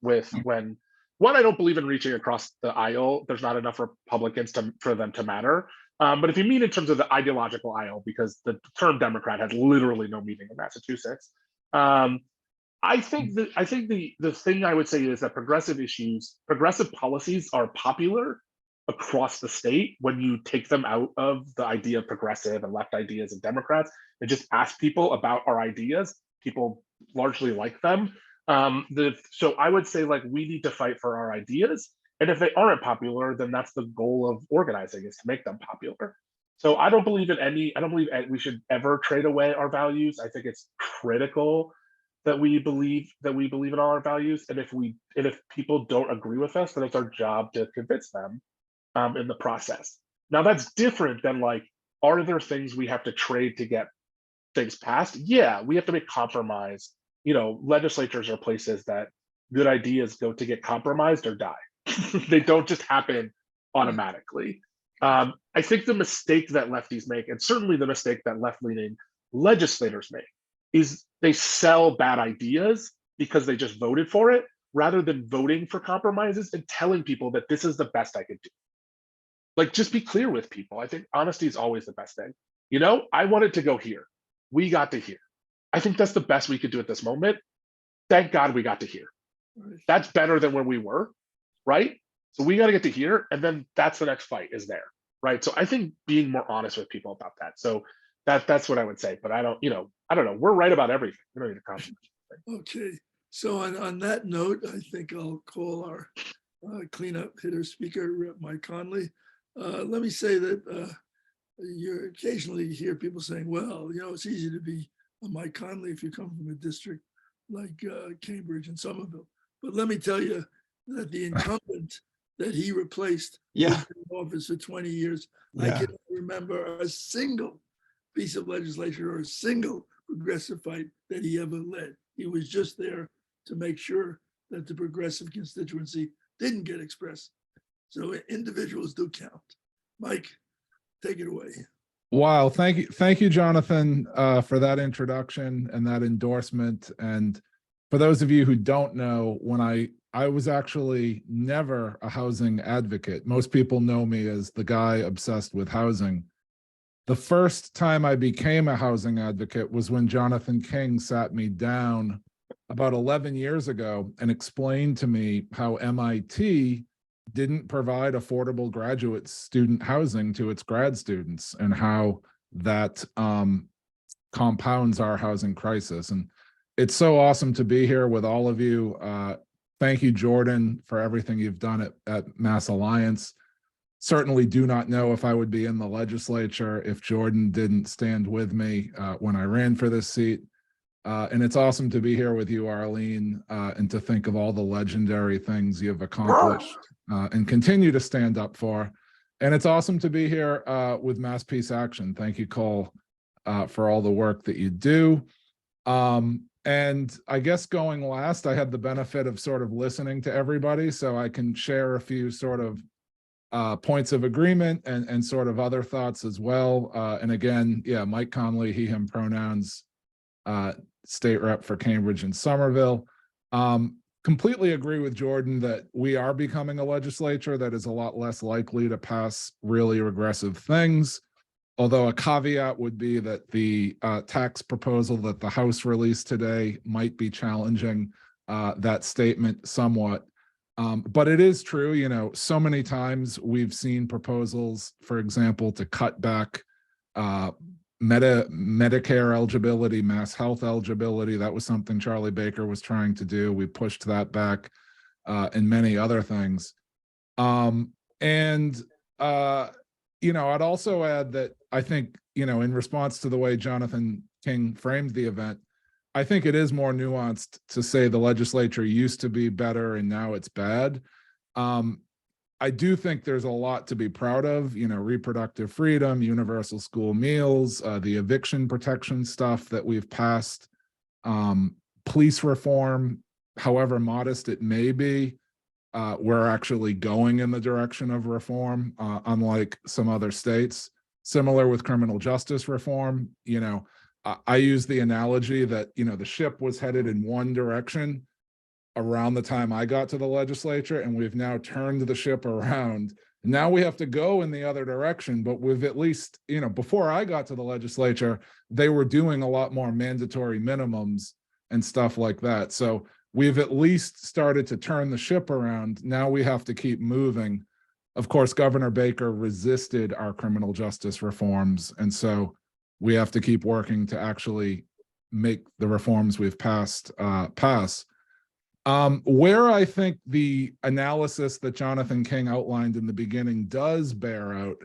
with when one, I don't believe in reaching across the aisle. There's not enough Republicans for them to matter. But if you mean in terms of the ideological aisle, because the term Democrat has literally no meaning in Massachusetts, I think the thing I would say is that progressive policies are popular across the state when you take them out of the idea of progressive and left ideas and Democrats and just ask people about our ideas. People largely like them. So I would say like we need to fight for our ideas. And if they aren't popular, then that's the goal of organizing, is to make them popular. So I don't believe we should ever trade away our values. I think it's critical that we believe in all our values. And if people don't agree with us, then it's our job to convince them in the process. Now that's different than like, are there things we have to trade to get things passed? Yeah, we have to make compromise. You know, legislatures are places that good ideas go to get compromised or die. They don't just happen automatically. I think the mistake that lefties make, and certainly the mistake that left-leaning legislators make, is they sell bad ideas because they just voted for it, rather than voting for compromises and telling people that this is the best I could do. Like, just be clear with people. I think honesty is always the best thing. You know, I wanted to go here. We got to here. I think that's the best we could do at this moment. Thank God we got to here. That's better than where we were, right? So we got to get to here, and then that's the next fight is there, right? So I think being more honest with people about that. So that's what I would say. But I don't know. We're right about everything. We don't need to compromise. Okay. So on that note, I think I'll call our cleanup hitter speaker, Rep. Mike Connolly. Let me say that you occasionally hear people saying, well, you know, it's easy to be a Mike Connolly if you come from a district like Cambridge and Somerville. But let me tell you that the incumbent that he replaced was in office for 20 years. I can't remember a single piece of legislation or a single progressive fight that he ever led. He was just there to make sure that the progressive constituency didn't get expressed. So individuals do count. Mike, take it away. Wow, thank you, Jonathan, for that introduction and that endorsement. And for those of you who don't know, when I was actually never a housing advocate. Most people know me as the guy obsessed with housing. The first time I became a housing advocate was when Jonathan King sat me down about 11 years ago and explained to me how MIT didn't provide affordable graduate student housing to its grad students, and how that compounds our housing crisis. And it's so awesome to be here with all of you. Thank you, Jordan, for everything you've done at Mass Alliance. Certainly do not know if I would be in the legislature if Jordan didn't stand with me when I ran for this seat. And it's awesome to be here with you, Arline, and to think of all the legendary things you've accomplished and continue to stand up for. And it's awesome to be here with Mass Peace Action. Thank you, Cole, for all the work that you do. And I guess going last, I had the benefit of sort of listening to everybody, so I can share a few sort of points of agreement and sort of other thoughts as well. And again, yeah, Mike Connolly, he, him pronouns, state rep for Cambridge and Somerville. completely agree with Jordan that we are becoming a legislature that is a lot less likely to pass really regressive things. Although a caveat would be that the tax proposal that the House released today might be challenging that statement somewhat. But it is true, you know, so many times we've seen proposals, for example, to cut back Medicare eligibility, mass health eligibility. That was something Charlie Baker was trying to do. We pushed that back and many other things. You know, I'd also add that I think, you know, in response to the way Jonathan King framed the event, I think it is more nuanced to say the legislature used to be better and now it's bad. I do think there's a lot to be proud of, you know, reproductive freedom, universal school meals, the eviction protection stuff that we've passed, police reform, however modest it may be. We're actually going in the direction of reform, unlike some other states. Similar with criminal justice reform, you know, I use the analogy that, you know, the ship was headed in one direction around the time I got to the legislature, and we've now turned the ship around. Now we have to go in the other direction, but we've at least, you know, before I got to the legislature, they were doing a lot more mandatory minimums and stuff like that. So we've at least started to turn the ship around. Now we have to keep moving. Of course, Governor Baker resisted our criminal justice reforms, and so we have to keep working to actually make the reforms we've passed pass. Where I think the analysis that Jonathan King outlined in the beginning does bear out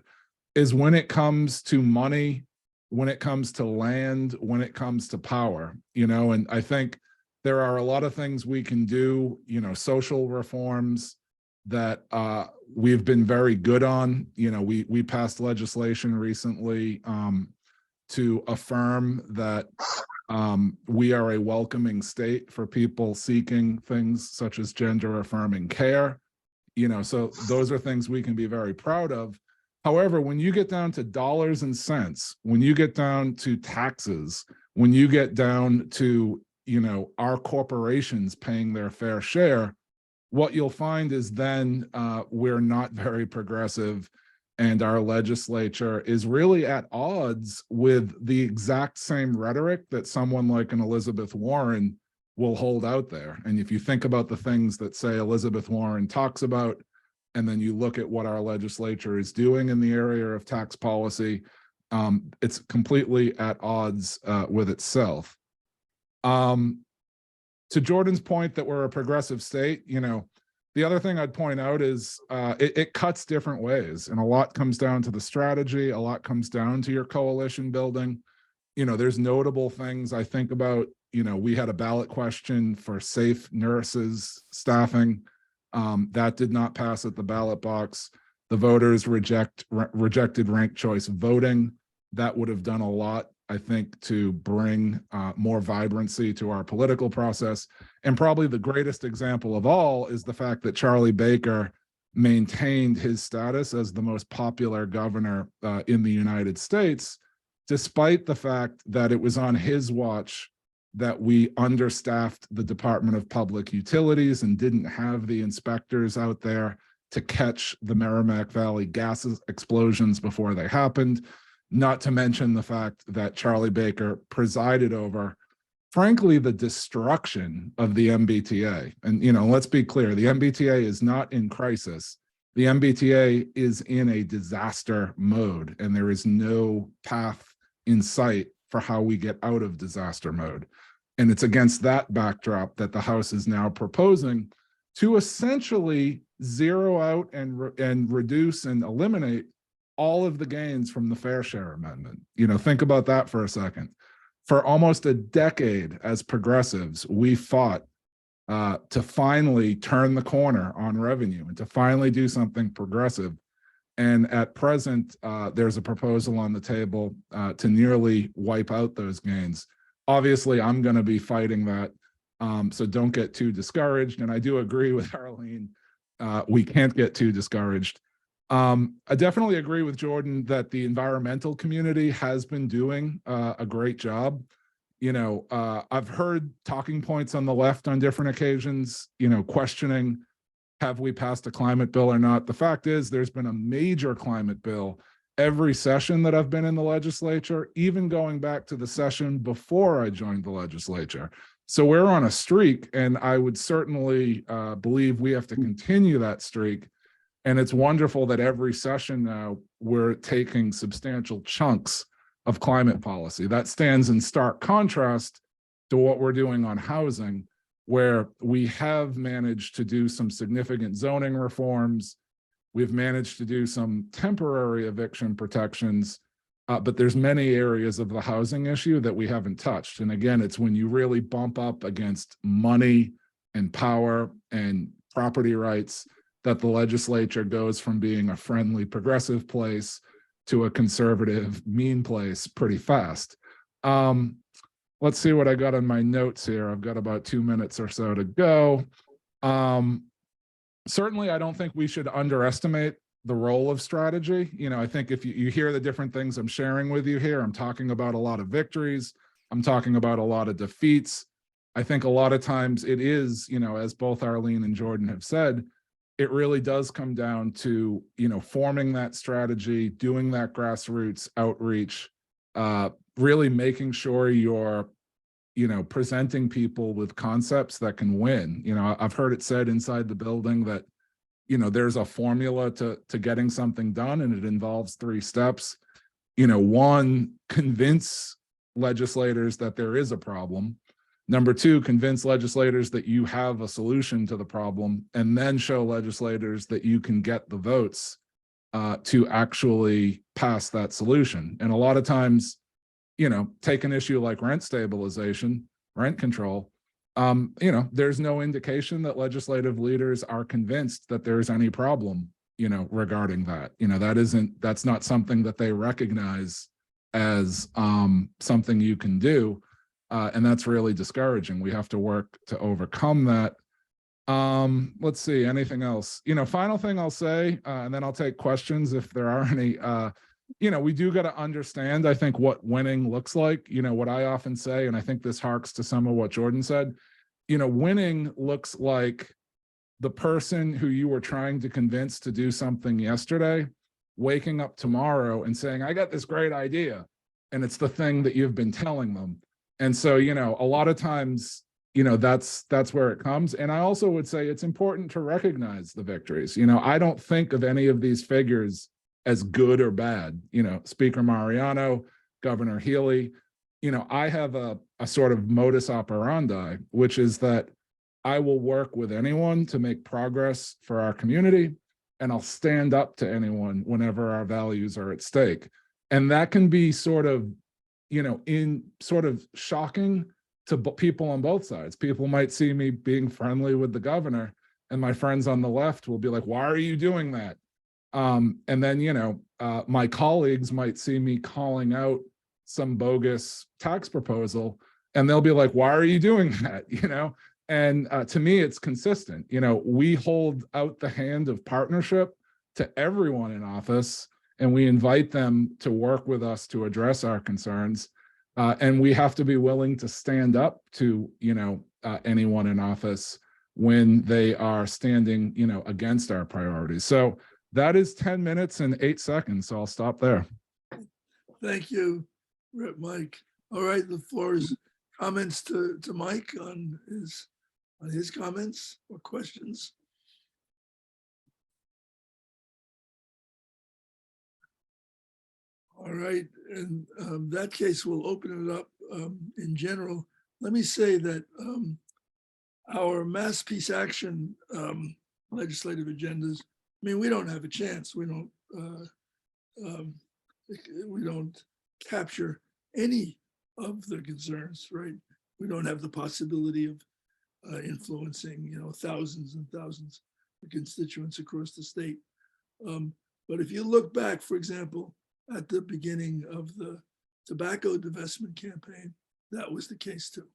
is when it comes to money, when it comes to land, when it comes to power, you know, and I think there are a lot of things we can do, you know, social reforms that we've been very good on. You know, we passed legislation recently to affirm that we are a welcoming state for people seeking things such as gender affirming care. You know, so those are things we can be very proud of. However, when you get down to dollars and cents, when you get down to taxes, when you get down to, you know, our corporations paying their fair share, what you'll find is then we're not very progressive, and our legislature is really at odds with the exact same rhetoric that someone like an Elizabeth Warren will hold out there. And if you think about the things that, say, Elizabeth Warren talks about, and then you look at what our legislature is doing in the area of tax policy, it's completely at odds with itself. To Jordan's point that we're a progressive state, you know, the other thing I'd point out is it cuts different ways, and a lot comes down to the strategy. A lot comes down to your coalition building. You know, there's notable things I think about. You know, we had a ballot question for safe nurses staffing. That did not pass at the ballot box. The voters rejected ranked choice voting. That would have done a lot, I think, to bring more vibrancy to our political process. And probably the greatest example of all is the fact that Charlie Baker maintained his status as the most popular governor in the United States, despite the fact that it was on his watch that we understaffed the Department of Public Utilities and didn't have the inspectors out there to catch the Merrimack Valley gas explosions before they happened. Not to mention the fact that Charlie Baker presided over, frankly, the destruction of the MBTA. And, you know, let's be clear, the MBTA is not in crisis. The MBTA is in a disaster mode, and there is no path in sight for how we get out of disaster mode. And it's against that backdrop that the House is now proposing to essentially zero out and reduce and eliminate all of the gains from the Fair Share Amendment. You know, think about that for a second. For almost a decade as progressives, we fought to finally turn the corner on revenue and to finally do something progressive. And at present, there's a proposal on the table to nearly wipe out those gains. Obviously, I'm going to be fighting that, so don't get too discouraged. And I do agree with Arline, we can't get too discouraged. I definitely agree with Jordan that the environmental community has been doing a great job. I've heard talking points on the left on different occasions, questioning, have we passed a climate bill or not? The fact is, there's been a major climate bill every session that I've been in the legislature, even going back to the session before I joined the legislature. So we're on a streak, and I would certainly believe we have to continue that streak. And it's wonderful that every session now we're taking substantial chunks of climate policy. That stands in stark contrast to what we're doing on housing, where we have managed to do some significant zoning reforms. We've managed to do some temporary eviction protections, but there's many areas of the housing issue that we haven't touched. And again, it's when you really bump up against money and power and property rights that the legislature goes from being a friendly, progressive place to a conservative, mean place pretty fast. Let's see what I got on my notes here. I've got about 2 minutes or so to go. Certainly, I don't think we should underestimate the role of strategy. I think if you hear the different things I'm sharing with you here, I'm talking about a lot of victories. I'm talking about a lot of defeats. I think a lot of times it is, as both Arline and Jordan have said, it really does come down to, forming that strategy, doing that grassroots outreach, really making sure you're, presenting people with concepts that can win. I've heard it said inside the building that, there's a formula to getting something done, and it involves 3 steps. 1, convince legislators that there is a problem. Number 2, convince legislators that you have a solution to the problem, and then show legislators that you can get the votes to actually pass that solution. And a lot of times, take an issue like rent stabilization, rent control, there's no indication that legislative leaders are convinced that there's any problem, regarding that. That's not something that they recognize as something you can do. And that's really discouraging. We have to work to overcome that. Let's see, anything else? Final thing I'll say, and then I'll take questions if there are any. We do got to understand, I think, what winning looks like. What I often say, and I think this harks to some of what Jordan said, winning looks like the person who you were trying to convince to do something yesterday, waking up tomorrow and saying, I got this great idea. And it's the thing that you've been telling them. And so, a lot of times, that's where it comes. And I also would say it's important to recognize the victories. I don't think of any of these figures as good or bad. Speaker Mariano, Governor Healy, I have a sort of modus operandi, which is that I will work with anyone to make progress for our community, and I'll stand up to anyone whenever our values are at stake. And that can be sort of, shocking to people on both sides. People might see me being friendly with the governor, and my friends on the left will be like, why are you doing that? And then, my colleagues might see me calling out some bogus tax proposal, and they'll be like, why are you doing that? And to me, it's consistent. We hold out the hand of partnership to everyone in office, and we invite them to work with us to address our concerns. And we have to be willing to stand up to, anyone in office when they are standing, against our priorities. So that is 10 minutes and 8 seconds. So I'll stop there. Thank you, Rep. Mike. All right, the floor is comments to Mike on his comments or questions. All right, in that case, we'll open it up in general. Let me say that our mass peace action legislative agendas, we don't have a chance. We don't capture any of the concerns, right? We don't have the possibility of influencing, thousands and thousands of constituents across the state. But if you look back, for example, at the beginning of the tobacco divestment campaign, that was the case too.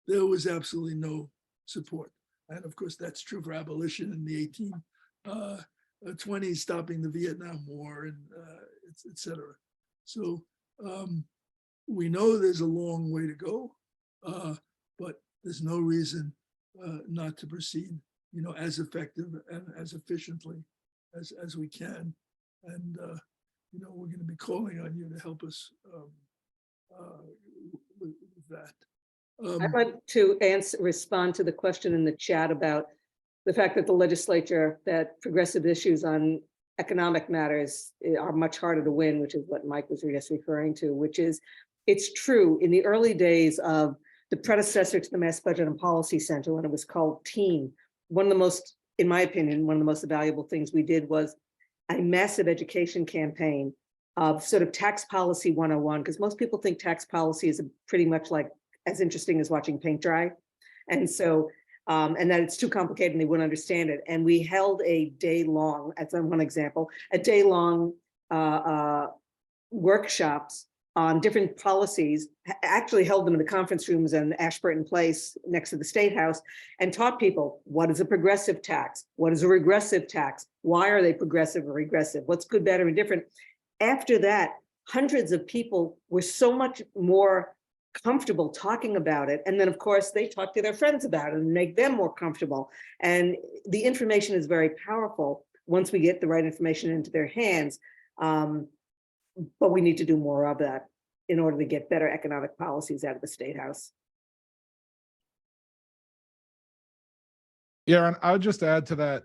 There was absolutely no support. And of course, that's true for abolition in the 1820s, stopping the Vietnam War, and et cetera. So we know there's a long way to go, but there's no reason not to proceed, as effective and as efficiently as we can. And, we're going to be calling on you to help us with that. I'd like to respond to the question in the chat about the fact that the legislature, that progressive issues on economic matters are much harder to win, which is what Mike was just referring to, which is, it's true, in the early days of the predecessor to the Mass Budget and Policy Center, when it was called TEAM, one of the most, in my opinion, one of the most valuable things we did was a massive education campaign of sort of tax policy 101, because most people think tax policy is pretty much like as interesting as watching paint dry. And so, and that it's too complicated and they wouldn't understand it. And we held a day-long, as one example, a day-long workshops on different policies, actually held them in the conference rooms in Ashburton Place next to the State House, and taught people, what is a progressive tax? What is a regressive tax? Why are they progressive or regressive? What's good, better, and different? After that, hundreds of people were so much more comfortable talking about it. And then, of course, they talk to their friends about it and make them more comfortable. And the information is very powerful once we get the right information into their hands. But we need to do more of that in order to get better economic policies out of the State House. Yeah, and I would just add to that,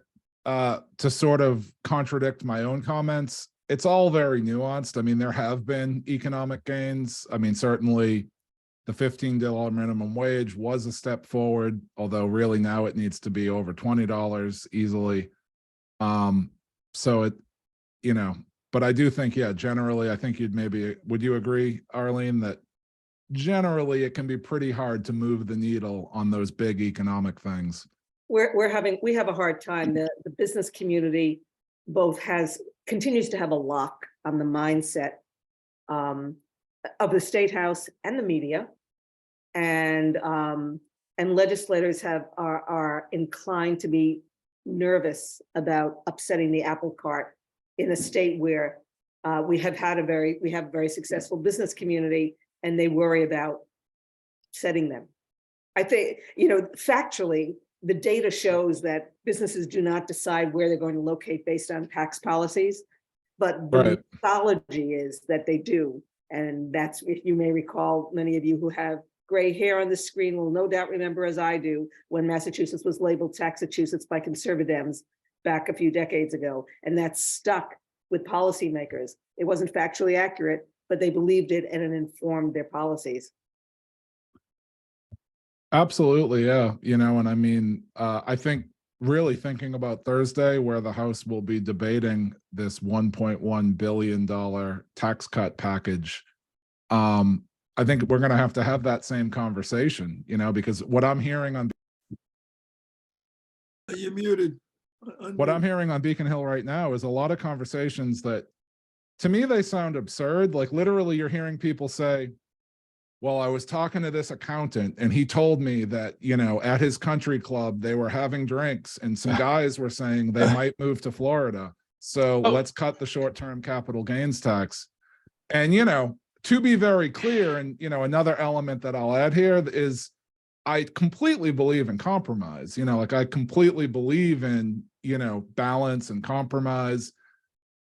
to sort of contradict my own comments. It's all very nuanced. I mean, there have been economic gains. I mean, certainly the $15 minimum wage was a step forward, although really now it needs to be over $20 easily. So it, but I do think, yeah, generally, I think would you agree, Arline, that generally it can be pretty hard to move the needle on those big economic things? We have a hard time. The business community both continues to have a lock on the mindset of the State House and the media, and legislators are inclined to be nervous about upsetting the apple cart in a state where we have a very successful business community, and they worry about upsetting them. I think, factually, the data shows that businesses do not decide where they're going to locate based on tax policies, but the mythology is that they do. And that's, if you may recall, many of you who have gray hair on the screen will no doubt remember, as I do, when Massachusetts was labeled Taxachusetts by conservatives back a few decades ago. And that stuck with policymakers. It wasn't factually accurate, but they believed it and it informed their policies. Absolutely, yeah. And I mean, I think really thinking about Thursday, where the House will be debating this $1.1 billion tax cut package, I think we're going to have that same conversation, because what I'm hearing on You're muted. what I'm hearing on Beacon Hill right now is a lot of conversations that, to me, they sound absurd. Like literally, you're hearing people say, well, I was talking to this accountant and he told me that, at his country club, they were having drinks and some guys were saying they might move to Florida. So let's cut the short-term capital gains tax. And, to be very clear, and, another element that I'll add here is I completely believe in compromise, I completely believe in, balance and compromise.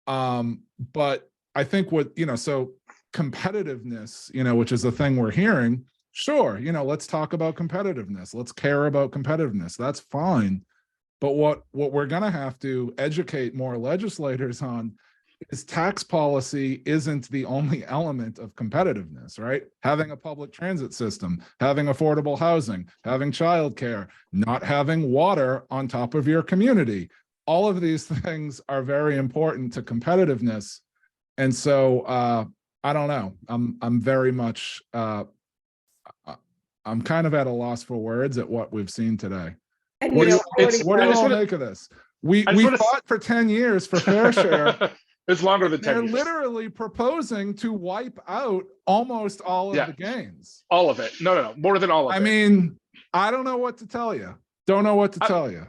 But I think so competitiveness, which is a thing we're hearing, sure, let's talk about competitiveness. Let's care about competitiveness. That's fine. But what we're going to have to educate more legislators on is tax policy isn't the only element of competitiveness, right? Having a public transit system, having affordable housing, having childcare, not having water on top of your community. All of these things are very important to competitiveness. And so, I don't know. I'm very much, I'm kind of at a loss for words at what we've seen today. And What do I you all make of this? We fought for 10 years for fair share. It's longer than 10 They're years. literally proposing to wipe out almost all of the gains. All of it. No, more than all of it. I mean, I don't know what to tell you. Don't know what to tell you.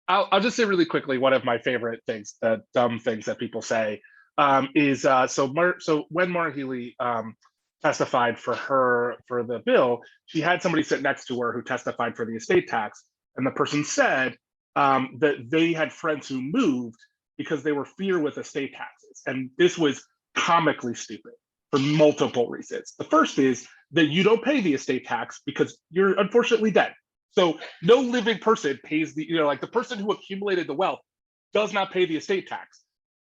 I'll just say really quickly, one of my favorite things, dumb things that people say, is so when Maura Healey testified for the bill, she had somebody sit next to her who testified for the estate tax, and the person said that they had friends who moved because they were fear with estate taxes, and this was comically stupid for multiple reasons. The first is that you don't pay the estate tax because you're unfortunately dead. So no living person pays the, like the person who accumulated the wealth does not pay the estate tax.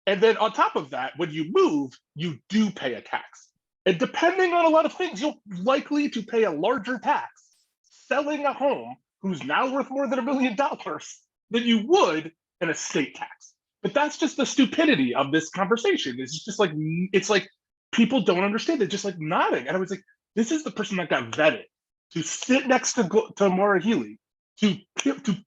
And then on top of that, when you move, you do pay a tax. And depending on a lot of things, you're likely to pay a larger tax selling a home who's now worth more than $1 million than you would an estate tax. But that's just the stupidity of this conversation. It's just like, it's like people don't understand it, just like nodding. And I was like, this is the person that got vetted to sit next to Maura Healey, to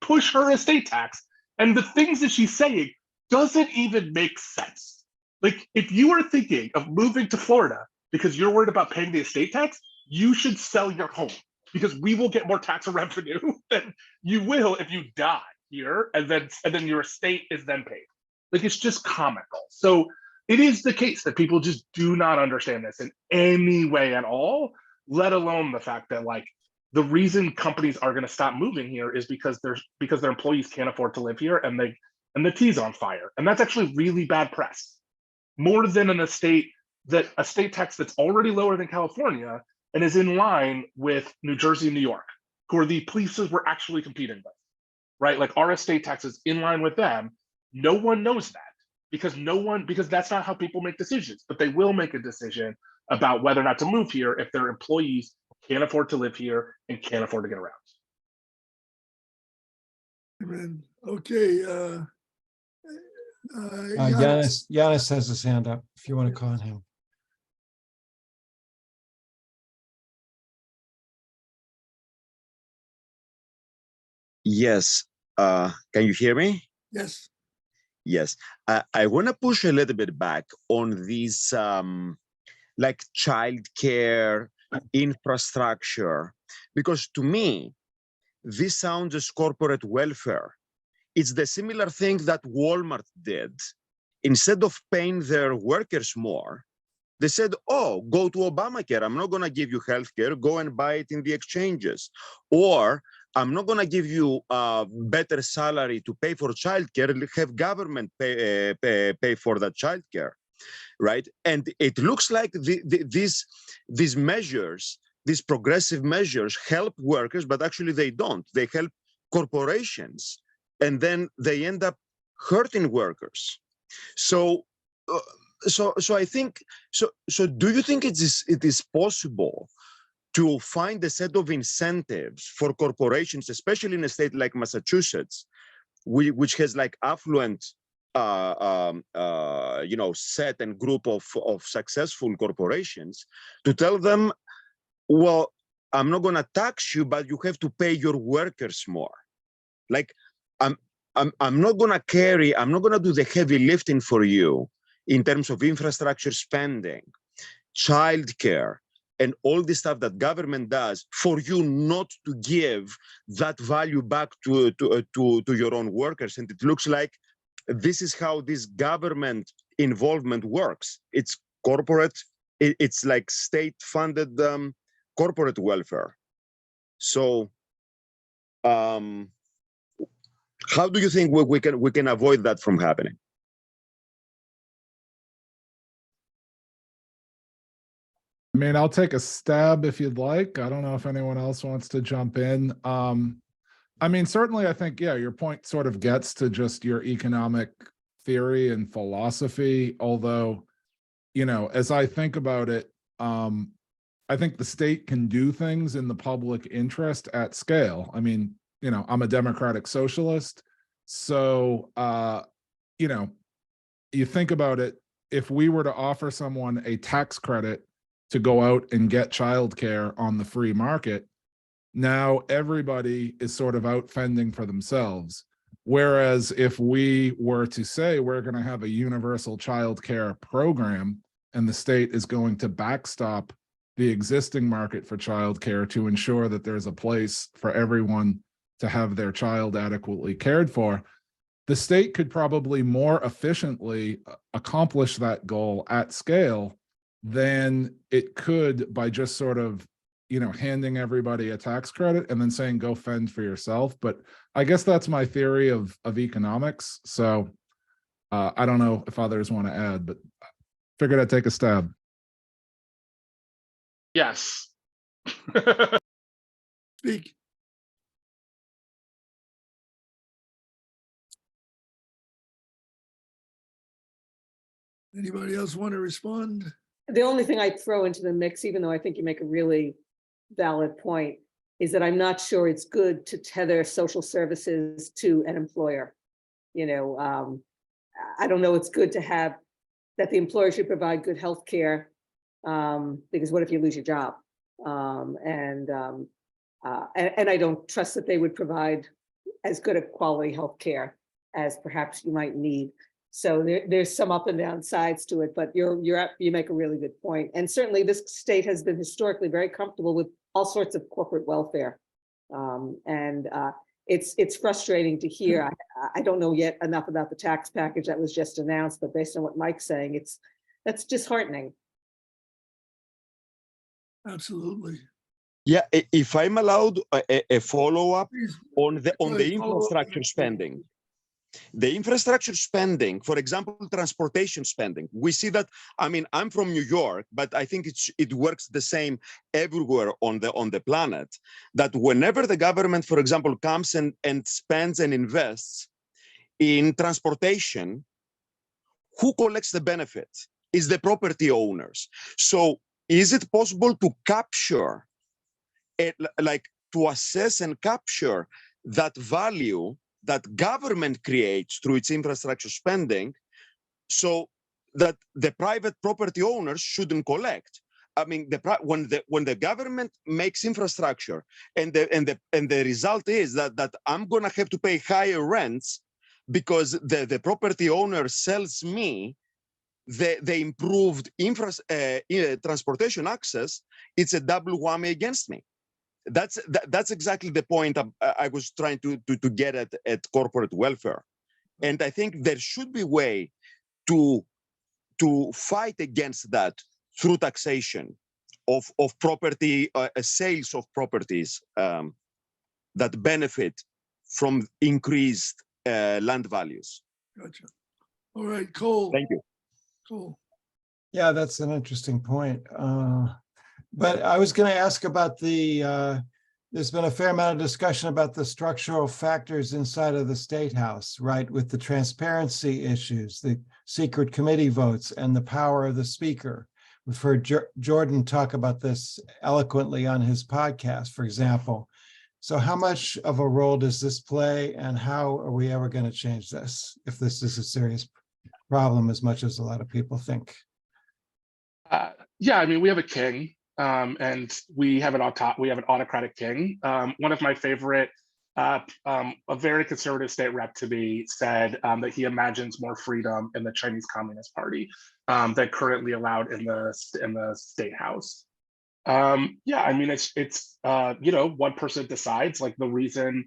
push her estate tax. And the things that she's saying doesn't even make sense. Like, if you are thinking of moving to Florida because you're worried about paying the estate tax, you should sell your home, because we will get more tax revenue than you will if you die here, and then your estate is then paid. Like, it's just comical. So it is the case that people just do not understand this in any way at all, let alone the fact that, like, the reason companies are going to stop moving here is because their employees can't afford to live here, and the tea's on fire. And that's actually really bad press, more than a state tax that's already lower than California and is in line with New Jersey and New York, who are the places we're actually competing with, right? Like, our estate tax is in line with them. No one knows that because that's not how people make decisions, but they will make a decision about whether or not to move here if their employees can't afford to live here and can't afford to get around. Amen. Okay. Giannis has his hand up if you want to call on him. Yes. Can you hear me? Yes. Yes. I want to push a little bit back on these like childcare infrastructure, because to me, this sounds as corporate welfare. It's the similar thing that Walmart did. Instead of paying their workers more, they said, oh, go to Obamacare. I'm not going to give you healthcare. Go and buy it in the exchanges. Or I'm not going to give you a better salary to pay for childcare. Have government pay for that childcare, right? And it looks like these measures, these progressive measures, help workers, but actually they don't. They help corporations, and then they end up hurting workers. So I think, so do you think it is possible to find a set of incentives for corporations, especially in a state like Massachusetts, which has like affluent, set and group of successful corporations, to tell them, well, I'm not going to tax you, but you have to pay your workers more. Like, I'm not going to do the heavy lifting for you in terms of infrastructure spending, childcare, and all the stuff that government does, for you not to give that value back to your own workers. And it looks like this is how this government involvement works. It's corporate, it's like state-funded corporate welfare. So how do you think we can avoid that from happening? I mean, I'll take a stab if you'd like. I don't know if anyone else wants to jump in. I mean, certainly I think, yeah, your point sort of gets to just your economic theory and philosophy. Although, as I think about it, I think the state can do things in the public interest at scale. I mean, I'm a democratic socialist. So, you think about it, if we were to offer someone a tax credit to go out and get childcare on the free market, now everybody is sort of out fending for themselves. Whereas if we were to say we're going to have a universal childcare program and the state is going to backstop the existing market for childcare to ensure that there's a place for everyone to have their child adequately cared for, the state could probably more efficiently accomplish that goal at scale then it could, by just sort of, handing everybody a tax credit and then saying, go fend for yourself. But I guess that's my theory of economics. So I don't know if others want to add, but figured I'd take a stab. Yes. Speak. Anybody else want to respond? The only thing I'd throw into the mix, even though I think you make a really valid point, is that I'm not sure it's good to tether social services to an employer. I don't know it's good to have that the employer should provide good health care, because what if you lose your job? And I don't trust that they would provide as good a quality health care as perhaps you might need. So there's some up and down sides to it, but you make a really good point. And certainly this state has been historically very comfortable with all sorts of corporate welfare. It's frustrating to hear. I don't know yet enough about the tax package that was just announced, but based on what Mike's saying, that's disheartening. Absolutely. Yeah, if I'm allowed a follow-up Please. on the Follow-up. infrastructure spending. The infrastructure spending, for example, transportation spending, we see that, I'm from New York, but I think it works the same everywhere on the planet, that whenever the government, for example, comes and spends and invests in transportation, who collects the benefit? Is the property owners. So is it possible to capture, to assess and capture that value that government creates through its infrastructure spending, so that the private property owners shouldn't collect? When the government makes infrastructure and the result is that I'm gonna have to pay higher rents because the property owner sells me the improved transportation access, it's a double whammy against me. That's exactly the point I was trying to get at corporate welfare. And I think there should be a way to fight against that through taxation of property, sales of properties that benefit from increased land values. Gotcha. All right, Cole. Thank you. Cole. Yeah, that's an interesting point. But I was going to ask about there's been a fair amount of discussion about the structural factors inside of the State House, right? With the transparency issues, the secret committee votes, and the power of the speaker. We've heard Jordan talk about this eloquently on his podcast, for example. So how much of a role does this play, and how are we ever going to change this if this is a serious problem as much as a lot of people think? Yeah, we have a king. And we have an autocratic king. One of my favorite, a very conservative state rep to me said that he imagines more freedom in the Chinese Communist Party than currently allowed in the State House. Yeah, it's one person decides. Like, the reason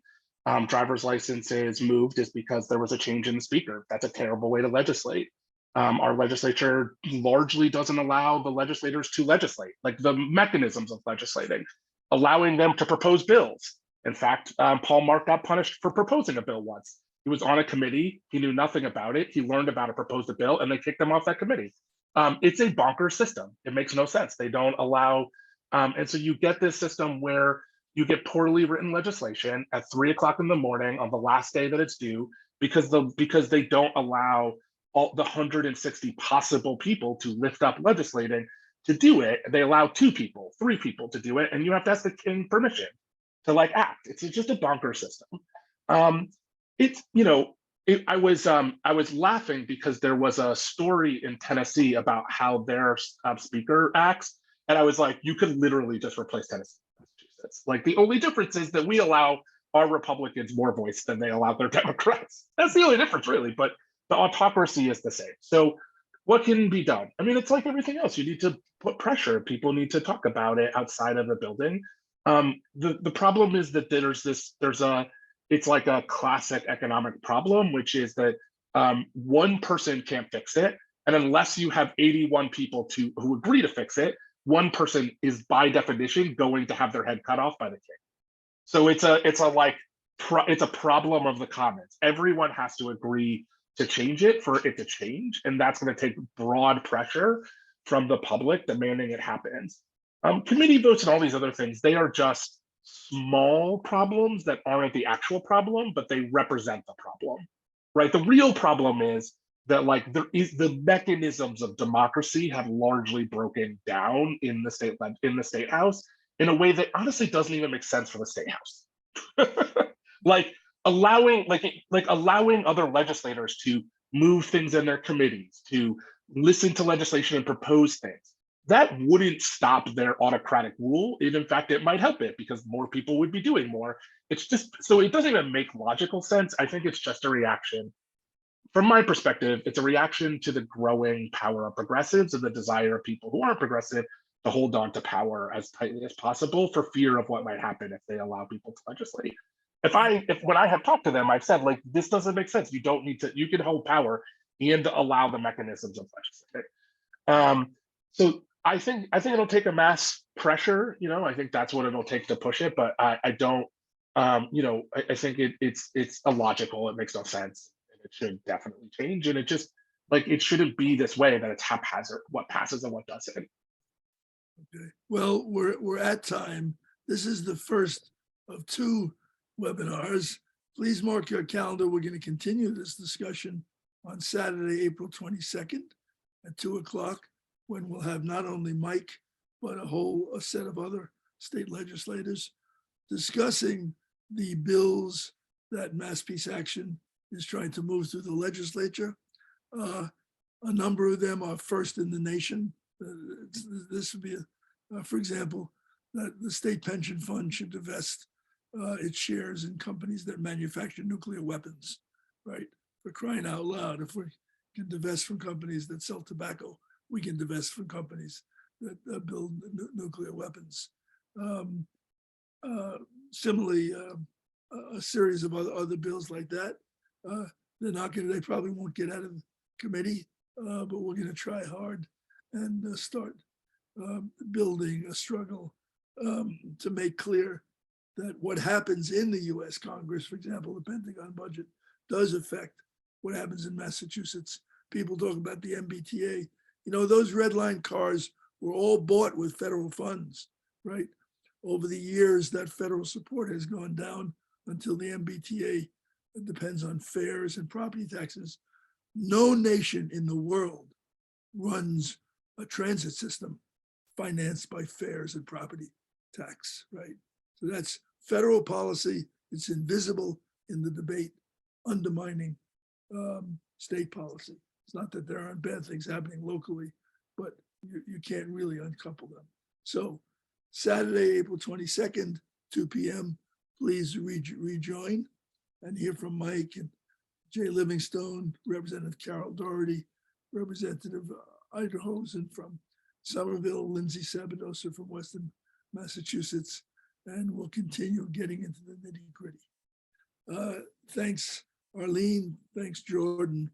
driver's licenses moved is because there was a change in the speaker. That's a terrible way to legislate. Our legislature largely doesn't allow the legislators to legislate, like the mechanisms of legislating, allowing them to propose bills. In fact, Paul Mark got punished for proposing a bill once. He was on a committee, he knew nothing about it, he learned about it, proposed a bill, and they kicked him off that committee. It's a bonkers system. It makes no sense. They don't allow, and so you get this system where you get poorly written legislation at 3 o'clock in the morning on the last day that it's due, because they don't allow all the 160 possible people to lift up legislating to do it. They allow 2 people, 3 people to do it, and you have to ask the king permission to act. It's just a bonker system. I was laughing because there was a story in Tennessee about how their speaker acts, and I was like, you could literally just replace Tennessee with Massachusetts. Like, the only difference is that we allow our Republicans more voice than they allow their Democrats. That's the only difference, really. But the autocracy is the same. So what can be done? It's like everything else. You need to put pressure. People need to talk about it outside of the building. The problem is that it's like a classic economic problem, which is that one person can't fix it, And unless you have 81 people who agree to fix it, one person is by definition going to have their head cut off by the king. So it's a problem of the commons. Everyone has to agree to change it for it to change, and that's going to take broad pressure from the public demanding it happens. Committee votes and all these other things, they are just small problems that aren't the actual problem, but they represent the problem, right? The real problem is that like the mechanisms of democracy have largely broken down in the state house in a way that honestly doesn't even make sense for the state house. like allowing other legislators to move things in their committees, to listen to legislation and propose things, that wouldn't stop their autocratic rule. In fact, it might help it because more people would be doing more. It's just, so it doesn't even make logical sense. I think it's just a reaction. From my perspective, it's a reaction to the growing power of progressives and the desire of people who aren't progressive to hold on to power as tightly as possible for fear of what might happen if they allow people to legislate. When I have talked to them, I've said, like, this doesn't make sense. You don't need to, you can hold power and allow the mechanisms of legislating. So I think it'll take a mass pressure, I think that's what it'll take to push it, but I don't, I think it's illogical, it makes no sense. It should definitely change, and it just it shouldn't be this way that it's haphazard what passes and what doesn't. Okay. Well, we're at time. This is the first of 2 webinars. Please mark your calendar. We're going to continue this discussion on Saturday, April 22nd at 2:00, when we'll have not only Mike, but a set of other state legislators discussing the bills that Mass Peace Action is trying to move through the legislature. A number of them are first in the nation. This would be, for example, that the state pension fund should divest its shares in companies that manufacture nuclear weapons, right? For crying out loud, if we can divest from companies that sell tobacco, we can divest from companies that build nuclear weapons. Similarly, a series of other bills like that. They probably won't get out of committee, but we're going to try hard and start building a struggle to make clear that what happens in the US Congress, for example, the Pentagon budget, does affect what happens in Massachusetts. People talk about the MBTA. Those red line cars were all bought with federal funds, right? Over the years, that federal support has gone down until the MBTA depends on fares and property taxes. No nation in the world runs a transit system financed by fares and property tax, right? So that's federal policy. It's invisible in the debate, undermining state policy. It's not that there aren't bad things happening locally, but you can't really uncouple them. So Saturday, April 22nd, 2 p.m., please rejoin and hear from Mike and Jay Livingstone, Representative Carol Doherty, Representative Ida Hosen from Somerville, Lindsay Sabadosa from Western Massachusetts, and we'll continue getting into the nitty-gritty. Thanks, Arline. Thanks, Jordan.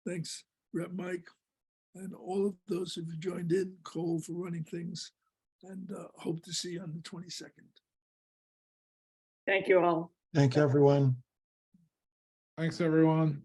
Thanks, Rep. Mike, and all of those who've joined in, Cole for running things, and hope to see you on the 22nd. Thank you all. Thank you, everyone. Thanks, everyone.